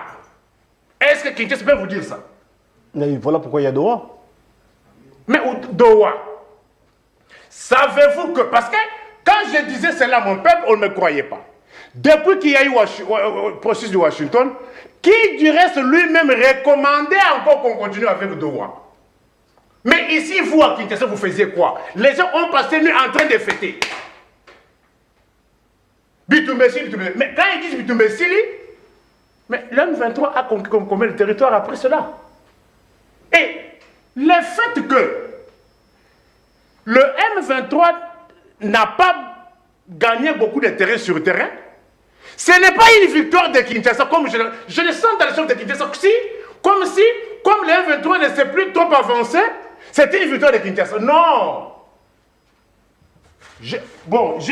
Est-ce que Kinshasa peut vous dire ça? Mais voilà pourquoi il y a Doha. Mais Doha, Savez-vous que... Parce que quand je disais cela à mon peuple, on ne me croyait pas. Depuis qu'il y a eu le processus de Washington, qui du reste lui-même recommandait encore qu'on continue avec Doha. Mais ici, vous, à Kinshasa, vous faisiez quoi? Les gens ont passé nuit en train de fêter. Bitumbesili, Bitumbesili. Mais quand ils disent Bitumbesili, mais l'M23 a conquis combien de territoires après cela? Et le fait que le M23 n'a pas gagné beaucoup de terrain sur le terrain, ce n'est pas une victoire de Kinshasa, comme je le sens dans les choses de Kinshasa, comme le M23 ne s'est plus trop avancé, c'était une victoire de Kinshasa. Non! Je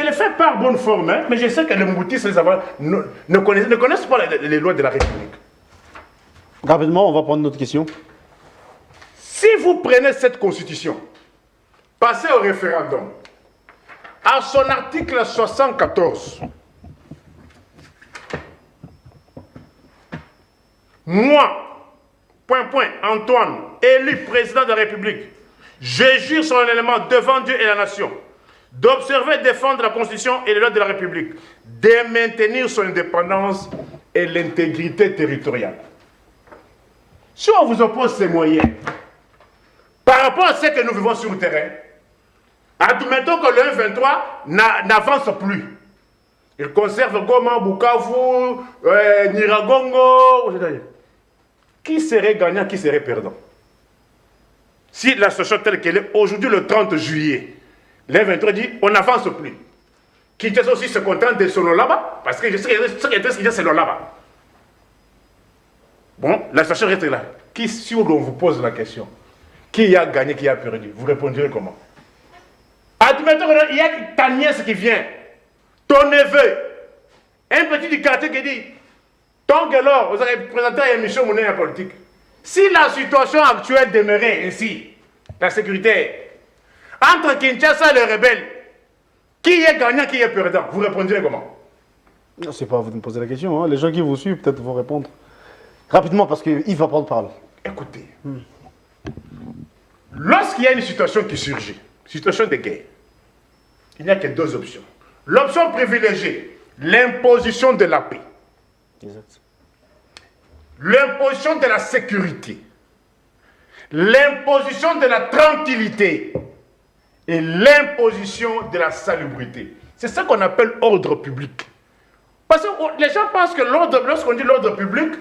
le fais par bonne forme, hein, mais je sais que les Mobutis ne connaissent pas les lois de la République. Rapidement, on va prendre notre question. Si vous prenez cette constitution, passez au référendum, à son article 74, moi, Antoine, élu président de la République, je jure solennellement devant Dieu et la nation d'observer et défendre la Constitution et les lois de la République, de maintenir son indépendance et l'intégrité territoriale. Si on vous oppose ces moyens, par rapport à ce que nous vivons sur le terrain, admettons que le 23 n'avance plus. Il conserve Goma, Bukavu, Niragongo. Qui serait gagnant, qui serait perdant? Si la situation telle qu'elle est aujourd'hui, le 30 juillet, le 23 dit on n'avance plus. Kinshasa aussi se contente de son là-bas, parce que je sais que ce qui est c'est là-bas. Bon, la situation reste là. Si on vous pose la question, qui a gagné, qui a perdu, vous répondrez comment? Admettons qu'il y a ta nièce qui vient, ton neveu, un petit du quartier qui dit tant que lors, vous avez présenté à émission monnaie politique. Si la situation actuelle demeurait ainsi, la sécurité, entre Kinshasa et les rebelles, qui est gagnant, qui est perdant? Vous répondrez comment? C'est pas à vous de me poser la question. Hein. Les gens qui vous suivent peut-être vont répondre rapidement parce qu'il va prendre parole. Écoutez, lorsqu'il y a une situation qui surgit, situation de guerre, il n'y a que deux options. L'option privilégiée, l'imposition de la paix. Exact. L'imposition de la sécurité, l'imposition de la tranquillité et l'imposition de la salubrité. C'est ça qu'on appelle ordre public. Parce que les gens pensent que lorsqu'on dit l'ordre public,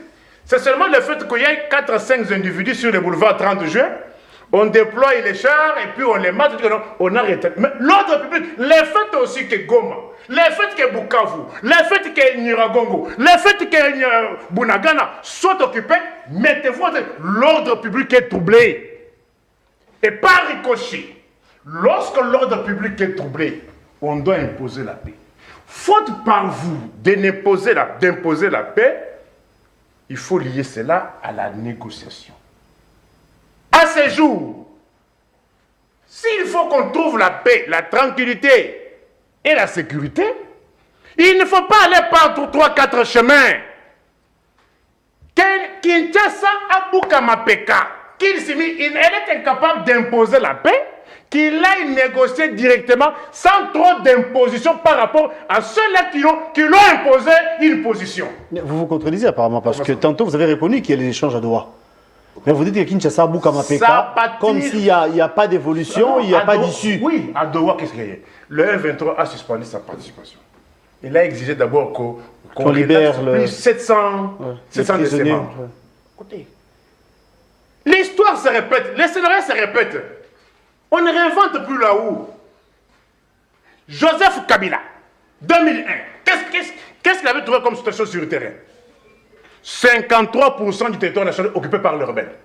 c'est seulement le fait qu'il y ait 4 à 5 individus sur le boulevard 30 juin, on déploie les chars et puis on les mate, on arrête. Mais l'ordre public, le fait aussi que Goma, le fait que Bukavu, le fait que Niragongo, le fait que Bunagana soient occupés, mettez-vous, l'ordre public est troublé. Et par ricochet, lorsque l'ordre public est troublé, on doit imposer la paix. Faute par vous d'imposer la paix, il faut lier cela à la négociation. À ce jour, s'il faut qu'on trouve la paix, la tranquillité et la sécurité, il ne faut pas aller par 3-4 chemins. Kinshasa a Bukamapeka, elle est incapable d'imposer la paix, qu'il aille négocier directement sans trop d'imposition par rapport à ceux-là qui l'ont imposé une position. Vous vous contredisez apparemment parce que tantôt vous avez répondu qu'il y a les échanges à Doha. Mais vous dites que Kinshasa a Bukamapeka, comme s'il n'y a pas d'évolution, il n'y a pas d'issue. Oui, à Doha, qu'est-ce qu'il y a? Le M23 a suspendu sa participation. Il a exigé d'abord qu'on libère plus 700 de ses membres. Écoutez, l'histoire se répète, les scénarios se répètent. On ne réinvente plus là-haut. Joseph Kabila, 2001, qu'est-ce qu'il avait trouvé comme situation sur le terrain? 53% du territoire national occupé par les rebelles.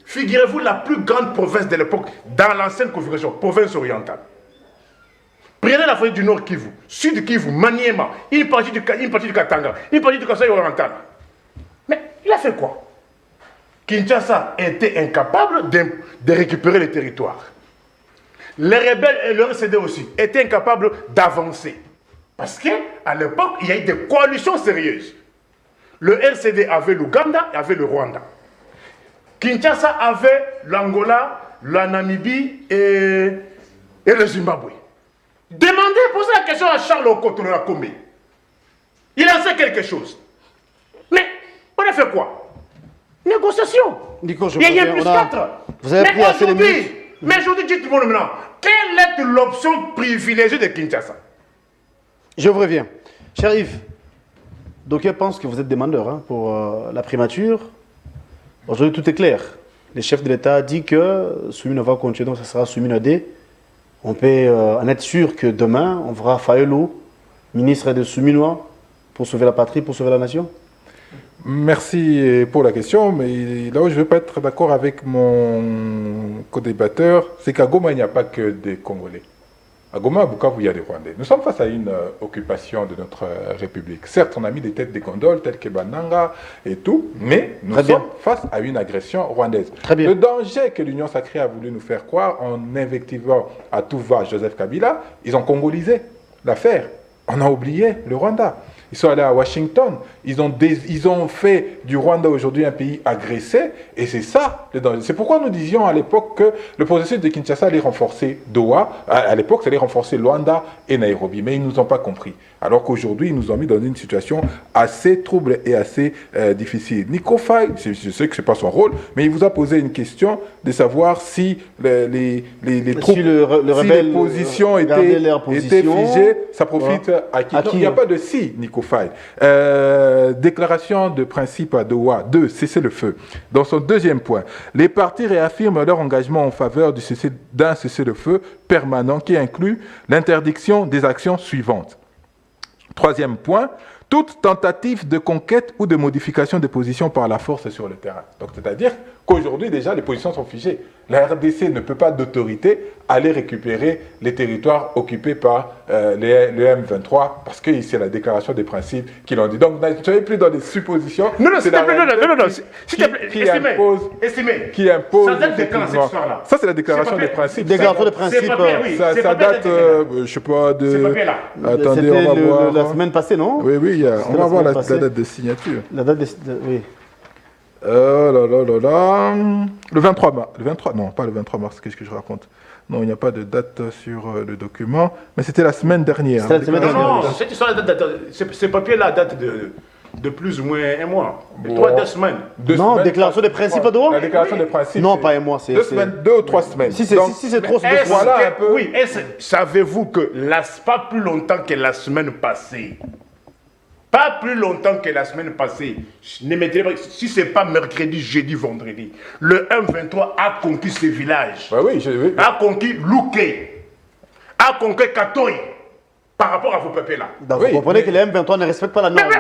Figurez-vous la plus grande province de l'époque dans l'ancienne configuration, province orientale. Prenez la forêt du Nord Kivu, Sud Kivu, Maniema, une partie du Katanga, une partie du Kasaï oriental. Mais il a fait quoi? Kinshasa était incapable de récupérer les territoires. Les rebelles et le RCD aussi étaient incapables d'avancer. Parce qu'à l'époque, il y a eu des coalitions sérieuses. Le RCD avait l'Ouganda et avait le Rwanda. Kinshasa avait l'Angola, la Namibie et et le Zimbabwe. Posez la question à Charles Okotono Kombe. Il en sait quelque chose. Mais on a fait quoi? Négociation. Nico, Il y a plus 4. Vous avez pris assez de minutes. Mais aujourd'hui, dites-moi maintenant, quelle est l'option privilégiée de Kinshasa? Je vous reviens. Cher Yves, d'aucuns pensent que vous êtes demandeur pour la primature. Aujourd'hui, tout est clair. Le chef de l'État dit que Soumina va continuer, donc ça sera Soumina D. On peut en être sûr que demain, on verra Fayulu, ministre de Souminois, pour sauver la patrie, pour sauver la nation. Merci pour la question, mais là où je ne vais pas être d'accord avec mon co-débatteur, c'est qu'à Goma, il n'y a pas que des Congolais. À Goma, à Bukavu, il y a des Rwandais. Nous sommes face à une occupation de notre République. Certes, on a mis des têtes des gondoles, telles que Bananga et tout, mais nous sommes face à une agression rwandaise. Très bien. Le danger que l'Union sacrée a voulu nous faire croire en invectivant à tout va Joseph Kabila, ils ont congolisé l'affaire. On a oublié le Rwanda. Ils sont allés à Washington, ils ont fait du Rwanda aujourd'hui un pays agressé, et c'est ça le danger. C'est pourquoi nous disions à l'époque que le processus de Kinshasa allait renforcer Doha, à l'époque ça allait renforcer Luanda et Nairobi, mais ils ne nous ont pas compris. Alors qu'aujourd'hui, ils nous ont mis dans une situation assez trouble et assez difficile. Nico Faye, je sais que ce n'est pas son rôle, mais il vous a posé une question de savoir si les troupes, si les positions étaient figées, ça profite à qui? Il n'y a pas de si, Nico Faye. Déclaration de principe à Doha. 2. Cesser le feu. Dans son deuxième point, les partis réaffirment leur engagement en faveur d'un cessez-le-feu permanent qui inclut l'interdiction des actions suivantes. Troisième point, toute tentative de conquête ou de modification des positions par la force sur le terrain. Donc, c'est-à-dire qu'aujourd'hui, déjà, les positions sont figées. La RDC ne peut pas d'autorité aller récupérer les territoires occupés par le M23 parce que c'est la déclaration des principes qui l'ont dit. Donc, ne soyez plus dans des suppositions. Non, s'il te plaît, s'il te plaît, qui impose. Ça date de quand, cette histoire-là? Ça, c'est la déclaration des principes. Déclaration des principes. Ça date, je ne sais pas, de. Ce papier-là. Attendez, on va voir. La semaine passée, non? Oui, on va voir la date de signature. La date de. Oui. Le 23 mars. Non, pas le 23 mars, qu'est-ce que je raconte? Non, il n'y a pas de date sur le document, mais c'était la semaine dernière. C'était la semaine dernière. Non, cette histoire, ce papier-là date de plus ou moins un mois. Bon. 2 semaines. Non, déclaration des principes à Doha? La déclaration des principes. Non, pas un mois. 2 semaines, 2 ou 3 semaines. Si c'est trop, c'est 2 Est-ce mois. Voilà un que- peu. Oui, savez-vous que pas plus longtemps que la semaine passée, pas plus longtemps que la semaine passée, ne mettez pas, si ce n'est pas mercredi, jeudi, vendredi, le M23 a conquis ce village, Oui. a conquis Louké, a conquis Katoy, par rapport à vos peuples-là. Donc, Oui, vous comprenez mais- que les M23 ne respectent pas la Mais norme.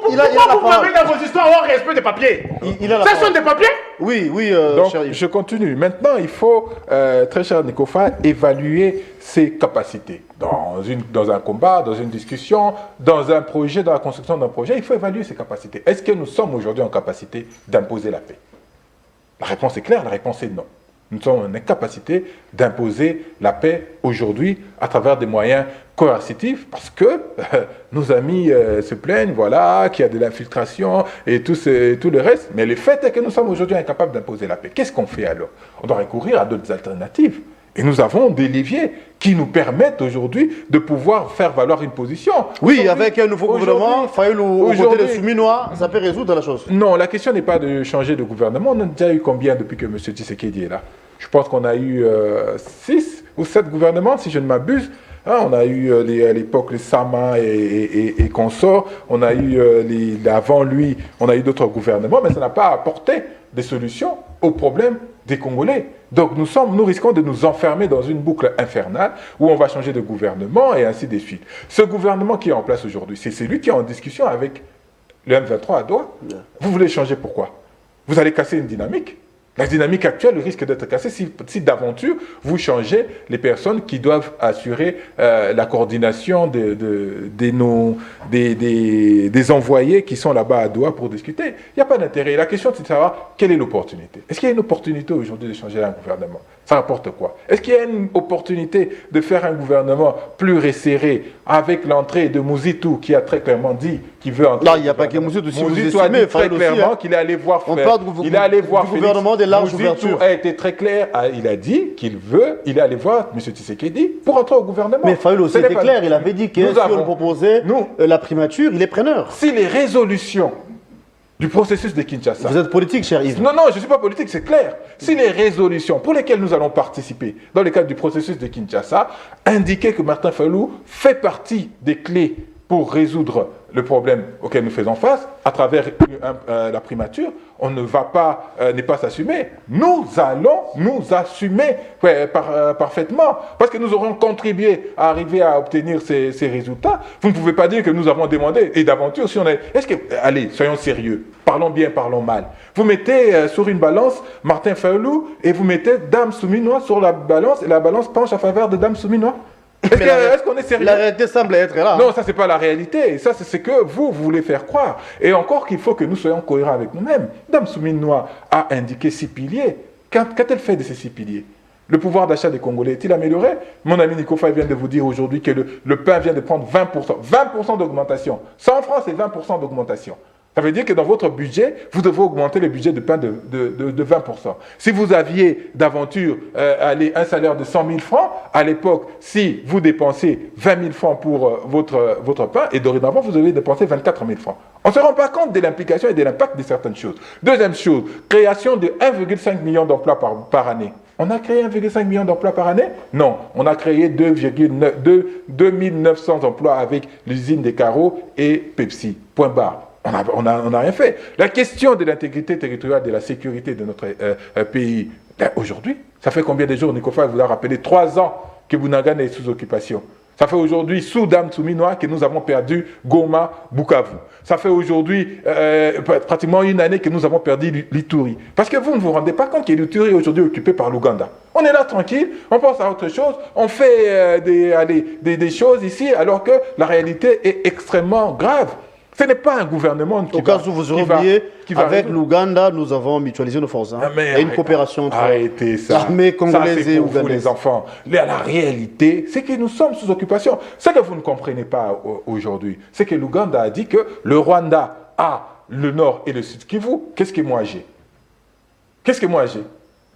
Il a pourquoi la vous parole. m'avez dans vos histoires hors respect des papiers? Il a la Ce parole. sont des papiers? Oui, Donc, cher Yves. je continue. Maintenant, il faut, très cher Nicofa, évaluer ses capacités. Dans un combat, dans une discussion, dans un projet, dans la construction d'un projet, il faut évaluer ses capacités. Est-ce que nous sommes aujourd'hui en capacité d'imposer la paix? La réponse est claire, la réponse est non. Nous sommes en incapacité d'imposer la paix aujourd'hui à travers des moyens coercitifs parce que nos amis se plaignent, voilà, qu'il y a de l'infiltration et tout le reste. Mais le fait est que nous sommes aujourd'hui incapables d'imposer la paix. Qu'est-ce qu'on fait alors? On doit recourir à d'autres alternatives. Et nous avons des leviers qui nous permettent aujourd'hui de pouvoir faire valoir une position. Oui, avec un nouveau gouvernement, Fayulu au côté aujourd'hui- des Souminois, ça peut résoudre la chose. Non, la question n'est pas de changer de gouvernement. On a déjà eu combien depuis que M. Tshisekedi est là? Je pense qu'on a eu 6 ou 7 gouvernements, si je ne m'abuse. Hein, on a eu à l'époque les Sama et consorts. On a eu, avant lui, on a eu d'autres gouvernements, mais ça n'a pas apporté des solutions aux problèmes des Congolais. Donc nous risquons de nous enfermer dans une boucle infernale où on va changer de gouvernement et ainsi de suite. Ce gouvernement qui est en place aujourd'hui, c'est celui qui est en discussion avec le M23 à Doha. Vous voulez changer pourquoi? Vous allez casser une dynamique. La dynamique actuelle risque d'être cassée si d'aventure vous changez les personnes qui doivent assurer la coordination des envoyés qui sont là-bas à Doha pour discuter. Il n'y a pas d'intérêt. La question c'est de savoir quelle est l'opportunité. Est-ce qu'il y a une opportunité aujourd'hui de changer un gouvernement? Ça rapporte quoi? Est-ce qu'il y a une opportunité de faire un gouvernement plus resserré avec l'entrée de Mouzitou qui a très clairement dit qu'il veut entrer? Non, il n'y a pas que Mouzitou. Si vous Mouzitou a estimez, dit très clairement qu'il est allé voir on parle du gouvernement de large Mouzito ouverture. a été très clair. Il a dit il est allé voir M. Tshisekedi pour entrer au gouvernement. Mais Fayoulou aussi était clair. Il avait dit que si on proposait la primature, il est preneur. Si les résolutions du processus de Kinshasa... Vous êtes politique, cher Yves. Non, je ne suis pas politique, c'est clair. Si les résolutions pour lesquelles nous allons participer dans le cadre du processus de Kinshasa indiquaient que Martin Fayoulou fait partie des clés pour résoudre le problème auquel nous faisons face, à travers la primature, on ne va pas ne pas s'assumer. Nous allons nous assumer parfaitement, parce que nous aurons contribué à arriver à obtenir ces résultats. Vous ne pouvez pas dire que nous avons demandé, et d'aventure, si on est... Est-ce que... Allez, soyons sérieux. Parlons bien, parlons mal. Vous mettez sur une balance Martin Fayoulou et vous mettez Dame Souminois sur la balance, et la balance penche à faveur de Dame Souminois. Est-ce qu'on est sérieux? La réalité semble être là. Non, ça c'est pas la réalité. Ça c'est ce que vous voulez faire croire. Et encore qu'il faut que nous soyons cohérents avec nous-mêmes. Dame Souminois a indiqué 6 piliers. Qu'a-t-elle fait de ces 6 piliers? Le pouvoir d'achat des Congolais est-il amélioré? Mon ami Nico Faye vient de vous dire aujourd'hui que le pain vient de prendre 20%. 20% d'augmentation. 100 francs, c'est 20% d'augmentation. Ça veut dire que dans votre budget, vous devez augmenter le budget de pain de 20%. Si vous aviez d'aventure un salaire de 100 000 francs, à l'époque, si vous dépensez 20 000 francs pour votre pain, et dorénavant, vous devez dépenser 24 000 francs. On ne se rend pas compte de l'implication et de l'impact de certaines choses. Deuxième chose, création de 1,5 million d'emplois par année. On a créé 1,5 million d'emplois par année? Non, on a créé 2 900 emplois avec l'usine des carreaux et Pepsi. Point barre. On n'a rien fait. La question de l'intégrité territoriale, de la sécurité de notre pays, aujourd'hui, ça fait combien de jours, Nicofa vous a rappelé 3 ans que Bunagana est sous occupation. Ça fait aujourd'hui, sous Dame Souminois, que nous avons perdu Goma, Bukavu. Ça fait aujourd'hui pratiquement 1 année que nous avons perdu l'Ituri. Parce que vous ne vous rendez pas compte que l'Ituri est aujourd'hui occupé par l'Ouganda. On est là tranquille, on pense à autre chose, on fait des choses ici, alors que la réalité est extrêmement grave. Ce n'est pas un gouvernement qui va... Au cas où vous aurez oublié, avec l'Ouganda, nous avons mutualisé nos forces. Il y a une coopération entre l'armée congolaise et ougandaise. Les enfants. La réalité, c'est que nous sommes sous occupation. Ce que vous ne comprenez pas aujourd'hui, c'est que l'Ouganda a dit que le Rwanda a le nord et le sud Kivu. Qu'est-ce que moi j'ai?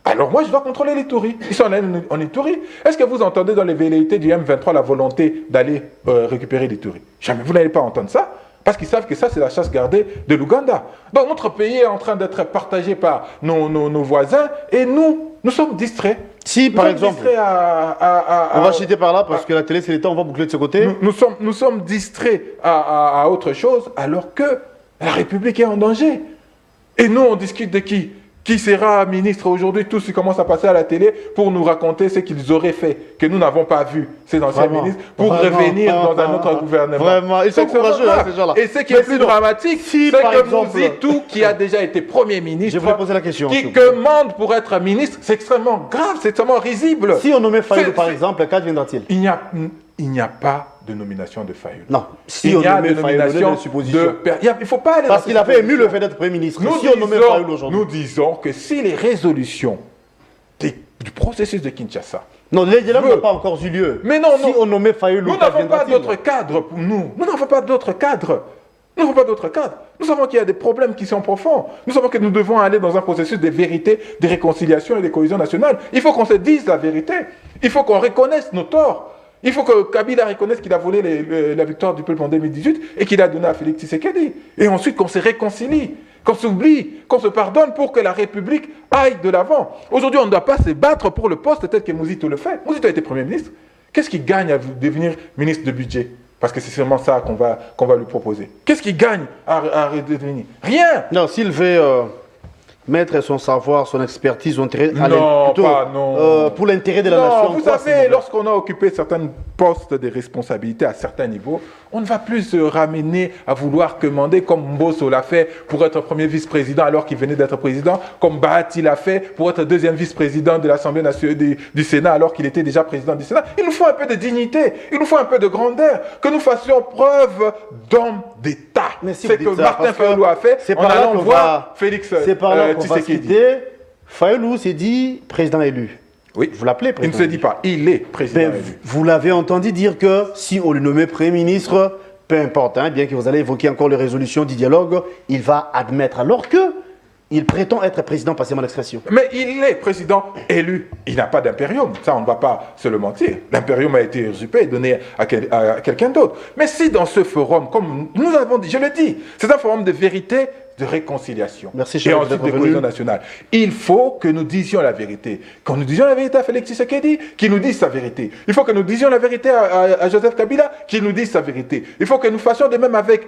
Alors moi, je dois contrôler l'Ituri. Ils sont en Ituri. Est-ce que vous entendez dans les velléités du M23 la volonté d'aller récupérer l'Ituri? Jamais. Vous n'allez pas entendre ça. Parce qu'ils savent que ça, c'est la chasse gardée de l'Ouganda. Donc notre pays est en train d'être partagé par nos voisins et nous sommes distraits. Si, par exemple, on va chuter par là parce que la télé, c'est l'État, on va boucler de ce côté. Nous sommes distraits à autre chose alors que la République est en danger. Et nous, on discute de qui? Qui sera ministre aujourd'hui? Tous ils commencent à passer à la télé pour nous raconter ce qu'ils auraient fait, que nous n'avons pas vu, ces anciens ministres, pour revenir dans un autre gouvernement. Vraiment, ils sont courageux, ces gens-là. Et ce qui est plus dramatique, c'est que Mouzito, qui a déjà été Premier ministre, je voulais poser la question, qui demande pour être ministre, c'est extrêmement grave, c'est extrêmement risible. Si on nommait Fayoulou, par exemple, qu'à deviendra-t-il? Il n'y a pas de nomination de Fayoulou. Non, si on nommait Fayoulou, il faut pas aller parce qu'il a fait ému le fait d'être Premier ministre. Si on nommait Fayoulou aujourd'hui. Nous disons que si les résolutions du processus de Kinshasa... Non, les dialogues n'ont pas encore eu lieu. Mais non, si on nommait Fayoulou, nous n'avons pas d'autre cadre pour nous. Nous n'avons pas d'autre cadre. Nous savons qu'il y a des problèmes qui sont profonds. Nous savons que nous devons aller dans un processus de vérité, de réconciliation et de cohésion nationale. Il faut qu'on se dise la vérité. Il faut qu'on reconnaisse nos torts. Il faut que Kabila reconnaisse qu'il a volé la victoire du peuple en 2018 et qu'il a donné à Félix Tshisekedi. Et ensuite qu'on se réconcilie, qu'on s'oublie, qu'on se pardonne pour que la République aille de l'avant. Aujourd'hui, on ne doit pas se battre pour le poste tel que Mouzito le fait. Mouzito a été Premier ministre. Qu'est-ce qu'il gagne à devenir ministre de budget? Parce que c'est seulement ça qu'on va lui proposer. Qu'est-ce qu'il gagne à devenir? Rien. Non, s'il veut mettre son savoir, son expertise, son intérêt, pour l'intérêt de la nation. Vous savez, lorsqu'on a occupé certains postes de responsabilité à certains niveaux, on ne va plus se ramener à vouloir commander comme Mbosso l'a fait pour être premier vice-président alors qu'il venait d'être président, comme Bahati l'a fait pour être deuxième vice-président de l'Assemblée nationale du Sénat alors qu'il était déjà président du Sénat. Il nous faut un peu de dignité, il nous faut un peu de grandeur, que nous fassions preuve d'homme d'État. C'est que Martin Fayoulou a fait en allant voir Félix Tshisekedi. Fayoulou s'est dit président élu. Oui. Vous l'appelez président. Il ne se dit pas, il est président élu. Vous l'avez entendu dire que si on le nommait Premier ministre, peu importe, bien que vous allez évoquer encore les résolutions du dialogue, il va admettre. Alors que Il prétend être président, passez-moi l'expression. Mais il est président élu. Il n'a pas d'impérium. Ça, on ne va pas se le mentir. L'impérium a été usurpé et donné à quelqu'un d'autre. Mais si dans ce forum, comme nous avons dit, je le dis, c'est un forum de vérité, de réconciliation. Merci, et cher, ensuite de cohésion nationale. Il faut que nous disions la vérité. Quand nous disions la vérité à Félix Tshisekedi, qu'il nous dise sa vérité. Il faut que nous disions la vérité à Joseph Kabila, qu'il nous dise sa vérité. Il faut que nous fassions de même avec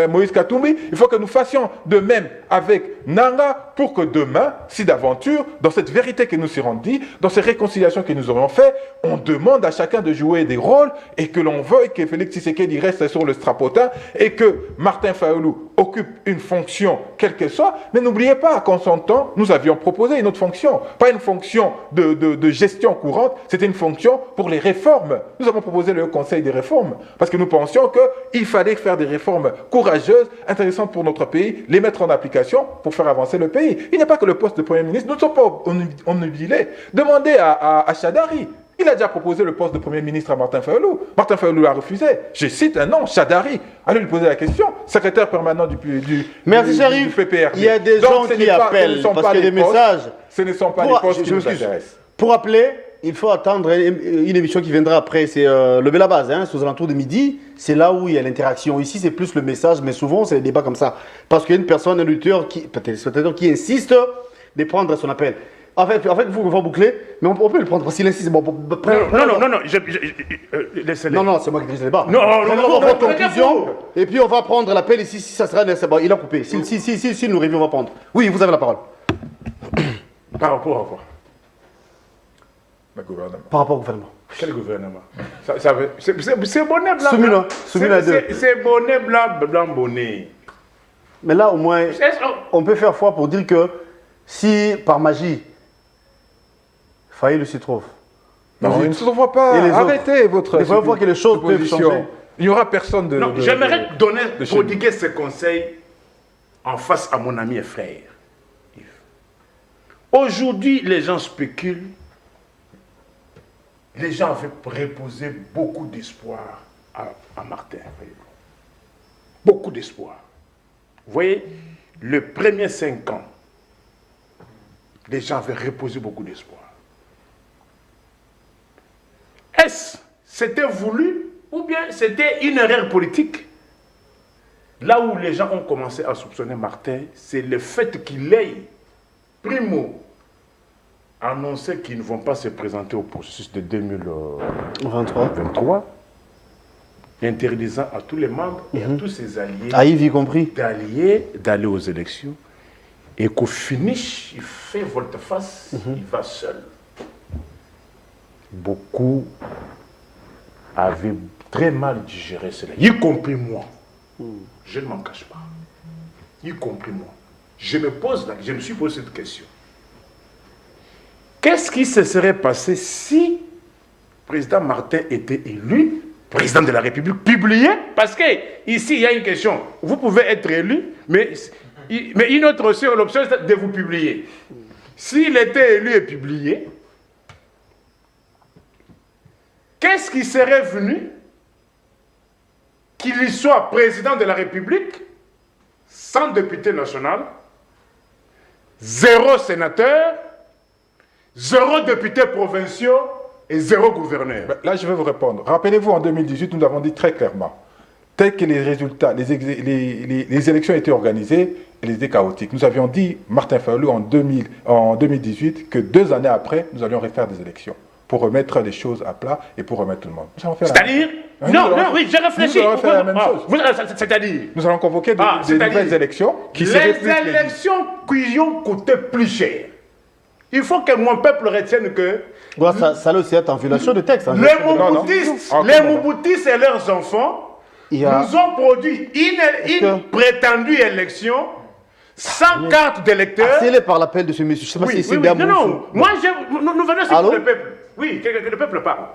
Moïse Katumbi. Il faut que nous fassions de même avec Nanga pour que demain, si d'aventure, dans cette vérité que nous serons dit, dans ces réconciliations que nous aurons fait, on demande à chacun de jouer des rôles et que l'on veuille que Félix Tshisekedi reste sur le strapotin et que Martin Fayulu occupe une fonction, quelle qu'elle soit, mais n'oubliez pas qu'en son temps, nous avions proposé une autre fonction, pas une fonction de gestion courante, c'était une fonction pour les réformes. Nous avons proposé le Conseil des réformes, parce que nous pensions qu'il fallait faire des réformes courageuses, intéressantes pour notre pays, les mettre en application pour faire avancer le pays. Il n'y a pas que le poste de Premier ministre, nous ne sommes pas omnubilés. Demandez à Chadari. Il a déjà proposé le poste de Premier ministre à Martin Fayulu. Martin Fayulu l'a refusé. Je cite un nom, Chadari. Allez lui poser la question. Secrétaire permanent du PPR. Il y a des gens qui appellent parce que les messages... Ce ne sont pas les postes qui nous intéressent. Pour appeler, il faut attendre une émission qui viendra après. C'est le Bel à base, c'est aux alentours de midi. C'est là où il y a l'interaction. Ici, c'est plus le message, mais souvent, c'est des débats comme ça. Parce qu'il y a une personne, un auditeur, peut-être qui insiste de prendre son appel. En fait, il faut qu'on va boucler, mais on peut le prendre s'il insiste. Bon, non, laissez-le. Non, c'est moi qui dirige le débat. Non, on va conclusion, et puis on va prendre l'appel ici, si ça sera nécessaire. Bon, il a coupé. Si nous revient, on va prendre. Oui, vous avez la parole. Par rapport à quoi? Le gouvernement. Par rapport au gouvernement. Quel gouvernement? C'est bonnet blanc. Soumina 2. C'est bonnet blanc bonnet. Mais là, au moins, on peut faire foi pour dire que si par magie, Fayulu s'y trouve. Non, il ne se trouve pas. Arrêtez votre. Il faut voir que les choses peuvent changer. Il n'y aura personne de. Non, j'aimerais prodiguer ce conseil en face à mon ami et frère. Aujourd'hui, les gens spéculent. Les gens avaient reposé beaucoup d'espoir à Martin Fayulu. Beaucoup d'espoir. Vous voyez, le premier 5 ans, les gens avaient reposé beaucoup d'espoir. Est-ce que c'était voulu ou bien c'était une erreur politique? Là où les gens ont commencé à soupçonner Martin, c'est le fait qu'il ait, primo, annoncé qu'ils ne vont pas se présenter au processus de 2023, interdisant à tous les membres et à tous ses alliés, Aïvi compris, d'aller aux élections. Et qu'au finish, il fait volte-face, il va seul. Beaucoup avaient très mal digéré cela, y compris moi. Je ne m'en cache pas. Y compris moi. Je me suis posé cette question. Qu'est-ce qui se serait passé si le président Martin était élu président de la République, publié? Parce que ici, il y a une question. Vous pouvez être élu, mais une autre aussi, l'option c'est de vous publier. S'il était élu et publié, qu'est-ce qui serait venu qu'il y soit président de la République, sans député national, 0 sénateur, 0 député provinciaux et 0 gouverneur? Là, je vais vous répondre. Rappelez-vous, en 2018, nous avons dit très clairement, tel que les résultats, les élections étaient organisées, elles étaient chaotiques. Nous avions dit, Martin Fayulu, en 2018, que 2 années après, nous allions refaire des élections pour remettre les choses à plat et pour remettre tout le monde. C'est-à-dire? Oui, j'ai réfléchi. Nous allons faire la même chose. C'est-à-dire? Nous allons convoquer des nouvelles élections qui seraient plus crédibles. Les élections qui ont coûté plus cher. Il faut que mon peuple retienne que... Ça le c'est en violation de texte. Les Mouboutistes et leurs enfants nous ont produit une prétendue élection sans carte d'électeur. C'est par l'appel de ce monsieur. Je sais pas si c'est Non. Moi, nous venons ici pour le peuple. Oui, que le peuple parle.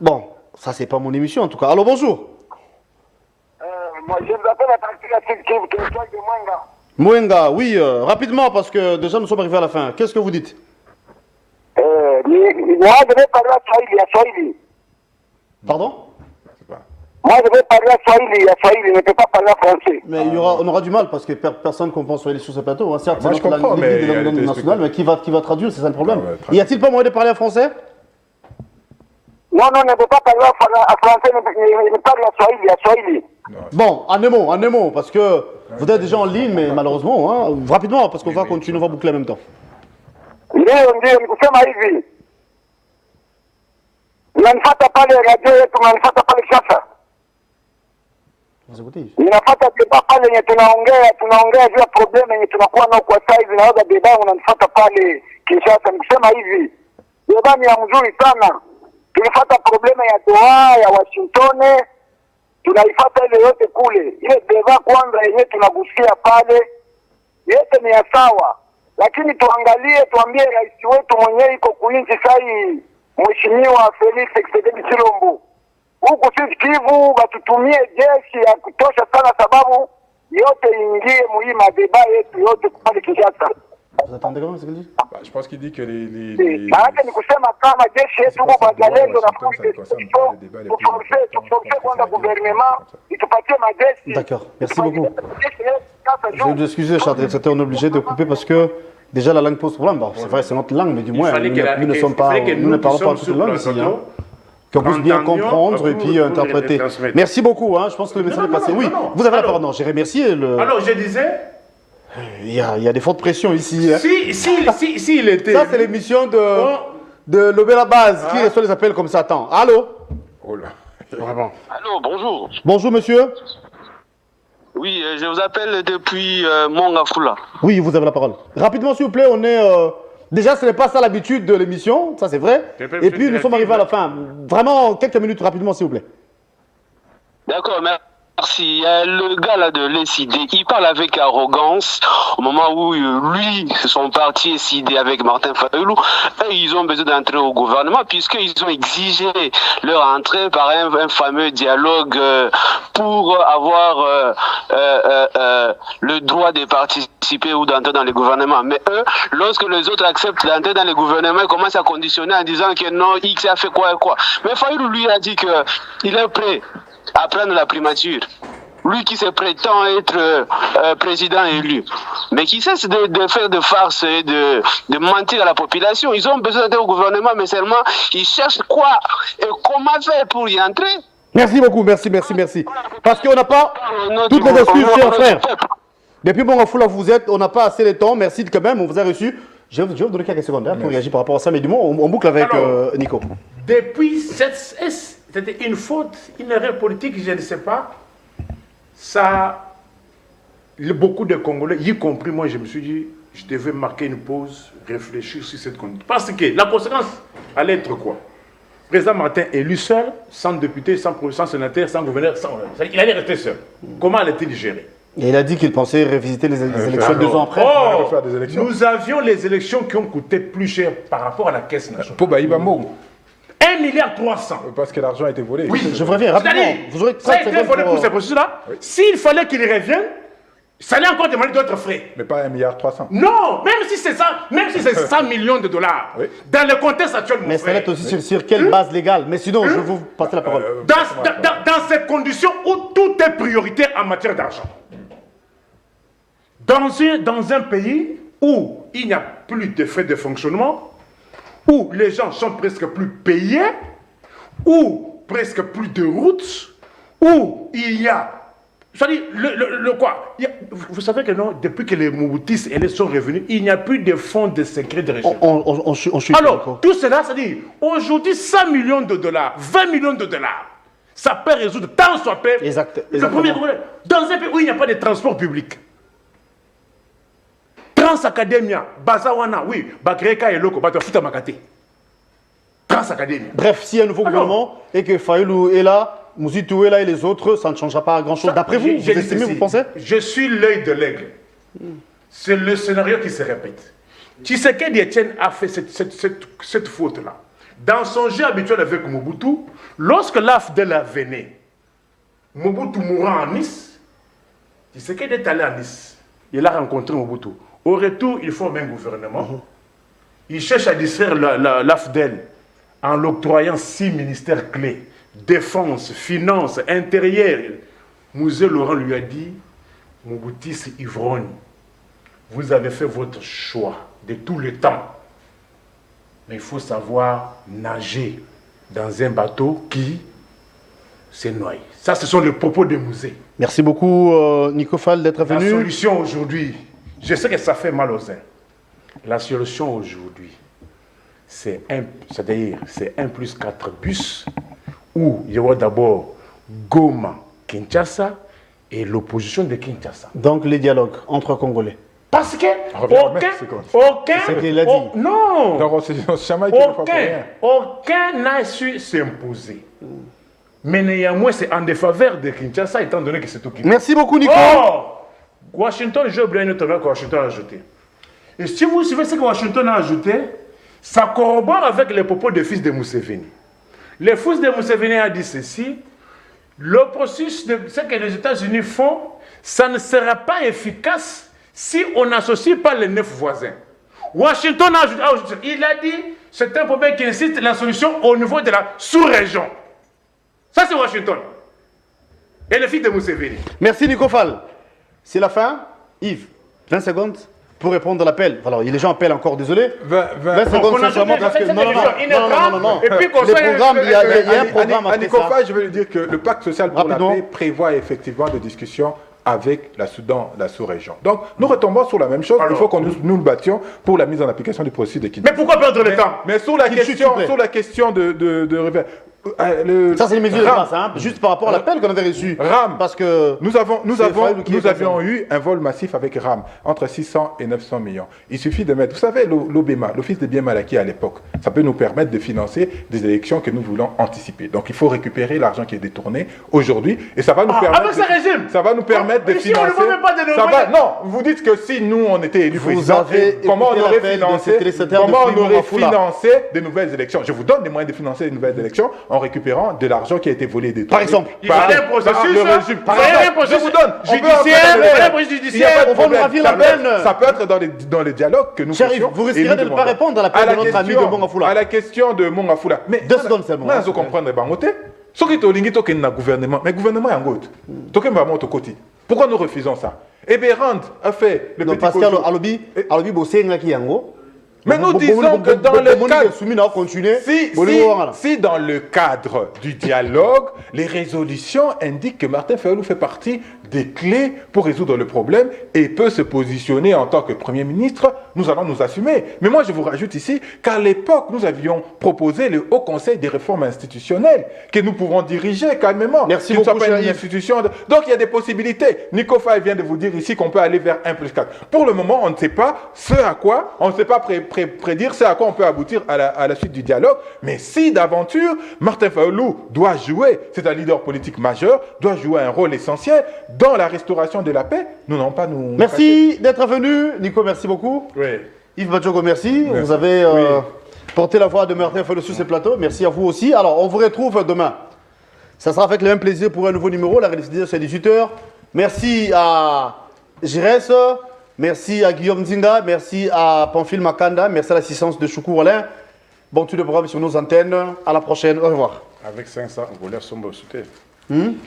Bon, ça c'est pas mon émission en tout cas. Alors bonjour. Moi, je vous appelle à partir de la territoire de Mwenga. Mwenga, oui, rapidement parce que déjà nous sommes arrivés à la fin. Qu'est-ce que vous dites? Moi, je vais parler à Swahili. Pardon? Moi, je vais parler à Swahili, je ne peux pas parler français. Mais on aura du mal parce que personne ne comprend Swahili sur ce plateau. Hein. Certes, Moi, c'est je comprends, la mais ligne il y a des nationale, mais qui va traduire, c'est ça le problème. Ah ouais, Y a-t-il pas moyen de parler en français? Non, ne peut pas parler à français, ne parle à Swahili. Bon, en un mot, parce que vous êtes déjà en ligne, mais malheureusement, hein, rapidement, parce qu'on va continuer, on va boucler en même temps. Ndio, nikusema hivi. Unanifuata pale radio yetu, unanifuata pale sasa. Ninafuata deba pale yenye tunaongea juu ya problemu yenye tunakuwa nao kwa saizi, nawaza deba unanifuata pale Kinshasa. Nikusema hivi, deba ni ya mzuri sana. Tulifuata problemu ya Doha, ya Washington, tunaifuata ile yote kule. Ile deba kwanza yenye tunagusia pale, yote ni ya sawa. Lakini tuambie rais wetu mwenyewe iko kuinchi sahi, Mheshimiwa Felix Tshisekedi Tshilombo. Huku sisi Kivu watutumie jeshi ya kutosha sana, sababu yote ingie muhii madeba yetu yote pale Kinshasa. Vous attendez comment, c'est ce qu'il dit? Je pense qu'il dit que Maana ni kusema kama jeshi yetu huko bazalendo na tuforce kwanza gouvernement itupatie majeshi. D'accord, merci beaucoup. Je vais vous excuser, chers téléspectateurs, on est obligé de couper parce que déjà la langue pose problème. Bon, c'est vrai, c'est notre langue, mais du moins, nous ne parlons pas toute la langue ici. Hein. Qu'on puisse bien comprendre et puis interpréter. Merci beaucoup, hein. Je pense que le message est passé. Oui, vous avez la parole. Non, j'ai remercié le... Alors, je disais... Il y a des fortes pressions ici. Hein. Si il était... Ça, c'est l'émission de Lobé la base qui reçoit les appels comme ça. Attends, allô? Oh là. Vraiment. Allô, bonjour. Bonjour, monsieur. Oui, je vous appelle depuis Mongafula. Oui, vous avez la parole. Rapidement, s'il vous plaît, on est... Déjà, ce n'est pas ça l'habitude de l'émission, ça c'est vrai. Et puis, nous sommes arrivés à la fin. Vraiment, quelques minutes rapidement, s'il vous plaît. D'accord, merci. Le gars là de l'SID, il parle avec arrogance au moment où lui, son parti SID avec Martin Fayulu, et ils ont besoin d'entrer au gouvernement puisqu'ils ont exigé leur entrée par un fameux dialogue pour avoir le droit de participer ou d'entrer dans le gouvernement. Mais eux, lorsque les autres acceptent d'entrer dans le gouvernement, ils commencent à conditionner en disant que non, X a fait quoi et quoi. Mais Fayulu lui a dit qu'il est prêt à prendre la primature. Lui qui se prétend être président élu, mais qui cesse de faire de farces et de mentir à la population. Ils ont besoin d'être au gouvernement, mais seulement ils cherchent quoi et comment faire pour y entrer. Merci beaucoup, merci. Parce qu'on n'a pas toutes les excuses, chers frères. Depuis Mongafula, vous êtes, on n'a pas assez de temps. Merci quand même, on vous a reçu. Je vais vous donner quelques secondes pour réagir par rapport à ça, mais du moins, on boucle avec Nico. Depuis c'était une faute, une erreur politique, je ne sais pas. Ça, beaucoup de Congolais, y compris moi, je me suis dit, je devais marquer une pause, réfléchir sur cette conduite. Parce que la conséquence allait être quoi? Le président Martin élu seul, sans député, sans sénateur, sans gouverneur, il allait rester seul. Comment allait-il gérer? Et il a dit qu'il pensait révisiter les élections 2 ans après. Nous avions les élections qui ont coûté plus cher par rapport à la caisse nationale. 1,3 milliard. Parce que l'argent a été volé. Oui, je reviens rapidement. Vous aurez ça a été volé pour ces processus-là. Oui. S'il fallait qu'il revienne, ça allait encore demander d'autres frais. Mais pas 1,3 milliard. Non, même si c'est ça, même si c'est 100 millions de dollars. Oui. Dans le contexte actuel, mais ça va être aussi sur quelle base légale? Mais sinon, je vais vous passer la parole. Dans ces conditions où tout est prioritaire en matière d'argent. Dans un pays où il n'y a plus de frais de fonctionnement, où les gens sont presque plus payés, où presque plus de routes, où il y a... C'est-à-dire, quoi vous savez que non, depuis que les Mobutis sont revenus, il n'y a plus de fonds de secret de recherche. Alors, tout cela, c'est-à-dire, aujourd'hui, 100 millions de dollars, 20 millions de dollars, ça peut résoudre tant soit peu. Le premier problème, dans un pays où il n'y a pas de transport public, Transacademia, Bazawana, oui, Bakreka et Loko, Batafuta Makate. Transacademia. Bref, s'il y a un nouveau gouvernement et que Fayulu est là, Mouzitou est là et les autres, ça ne changera pas grand-chose. D'après vous, vous estimez, vous pensez? Je suis l'œil de l'aigle. C'est le scénario qui se répète. Tshisekedi Etienne a fait cette faute-là. Dans son jeu habituel avec Mobutu, lorsque l'AFDEL venait, Mobutu mourant à Nice, Tshisekedi est allé à Nice. Il a rencontré Mobutu. Au retour, il forme un gouvernement. Il cherche à distraire l'AFDEL en l'octroyant 6 ministères clés. défense, finance, intérieur. Musée Laurent lui a dit, Mobutis Ivrogne, vous avez fait votre choix de tout le temps. Mais il faut savoir nager dans un bateau qui se noie. Ça, ce sont les propos de Musée. Merci beaucoup, Nico Fall, d'être La venu. solution aujourd'hui, je sais que ça fait mal aux uns. La solution aujourd'hui, c'est 1 plus 4 bus, où il y aura d'abord Goma, Kinshasa et l'opposition de Kinshasa. Donc, les dialogues entre Congolais. Parce que C'est ce qu'il a dit. non, Donc, c'est Chamaï qui ne fait pas pour rien. aucun n'a su s'imposer. Mais néanmoins, c'est en défaveur de Kinshasa, étant donné que c'est tout Kinshasa. Merci beaucoup, Nico. Or, Washington, j'ai oublié une autre chose que Washington a ajouté. Et si vous suivez ce que Washington a ajouté, ça corrobore avec les propos des fils de Museveni. Les fils de Museveni a dit ceci, le processus de ce que les États-Unis font, ça ne sera pas efficace si on n'associe pas les 9 voisins. Washington a ajouté, il a dit, c'est un problème qui nécessite la solution au niveau de la sous-région. Ça, c'est Washington. Et les fils de Museveni. Merci, Nico Fall. C'est la fin. Yves, 20 secondes pour répondre à l'appel. Alors, les gens appellent encore, désolé. 20 secondes, sincèrement, parce que... Non. Et puis qu'on Les programmes, il y a un programme À après Nico ça. Fall, je veux lui dire que le pacte social pour Rapidement. la paix prévoit effectivement des discussions avec la Soudan, la sous-région. Donc, nous retombons sur la même chose. Alors, il faut que nous nous battions pour la mise en application du processus de Kinshasa. Mais pourquoi perdre le temps? Mais sur la Qu'il chute, question, s'il vous plaît. ça Ça, c'est les mesures de base, hein, juste par rapport à l'appel qu'on avait reçu. RAM. Parce que Nous c'est avions eu un vol massif avec RAM, entre 600 et 900 millions. Il suffit de mettre, vous savez, l'OBEMA, l'Office des biens mal acquis à l'époque, ça peut nous permettre de financer des élections que nous voulons anticiper. Donc il faut récupérer l'argent qui est détourné aujourd'hui et ça va nous permettre... avec ce régime. Ça va nous permettre de Ici, on ne financer... veut même pas de ça nouvelles. va, non, vous dites que si nous, on était élus Vous président, avez comment on écouté aurait l'appel de financé, ces téléspectateurs comment de on aurait Mafoula. financé des nouvelles élections? Je vous donne les moyens de financer des nouvelles élections en récupérant de l'argent qui a été volé des Par exemple. Il fallait un processus, le régime. il fallait un processus Je vous donne. On peut judiciaire, entrer il dans les- fallait un processus Il y a judiciaire. pas de On va nous problème. ravir Ça la peut être- peine. Ça peut être dans les dialogues que nous Cher fassions Yves, vous et risquerez nous de ne pas demandons. répondre à l'appel de notre ami de Mongafoula. À la question de Mongafoula. Mais 2 secondes seulement. Moi, je comprends Bangote. Ce qui est au lingi token na gouvernement, mais gouvernement est en goutte. Token va monter au côté. Pourquoi nous refusons ça? Eh bien, Rand a fait le Non, petit Pascal, cojo. alobi, bossé ngaki yango. Mais nous disons que dans le cadre... Si dans le cadre du dialogue, les résolutions indiquent que Martin Fayulu fait partie des clés pour résoudre le problème et peut se positionner en tant que Premier ministre, nous allons nous assumer. Mais moi, je vous rajoute ici qu'à l'époque, nous avions proposé le Haut Conseil des réformes institutionnelles que nous pouvons diriger calmement. Merci Qui ne soit beaucoup, pas une cher Yves. institution. Donc, il y a des possibilités. Nico Faye vient de vous dire ici qu'on peut aller vers 1 plus 4. Pour le moment, on ne sait pas ce à quoi, on ne sait pas prédire ce à quoi on peut aboutir à la suite du dialogue. Mais si d'aventure, Martin Fayulu doit jouer, c'est un leader politique majeur, doit jouer un rôle essentiel dans la restauration de la paix, nous n'allons pas nous... Merci d'être venu. Nico, merci beaucoup. Oui. Yves Bachoko, merci. Merci. Vous avez porté la voix de Martin Fayulu sur ce plateau. Merci à vous aussi. Alors, on vous retrouve demain. Ça sera avec le même plaisir pour un nouveau numéro. La réalité, c'est 18h. Merci à Jires. Merci à Guillaume Nzinga. Merci à Pamphile Makanda. Merci à l'assistance de Choukou Alain. Bon, tout le programme sur nos antennes. À la prochaine. Au revoir. Avec 500 Angolais, sommes au soutien.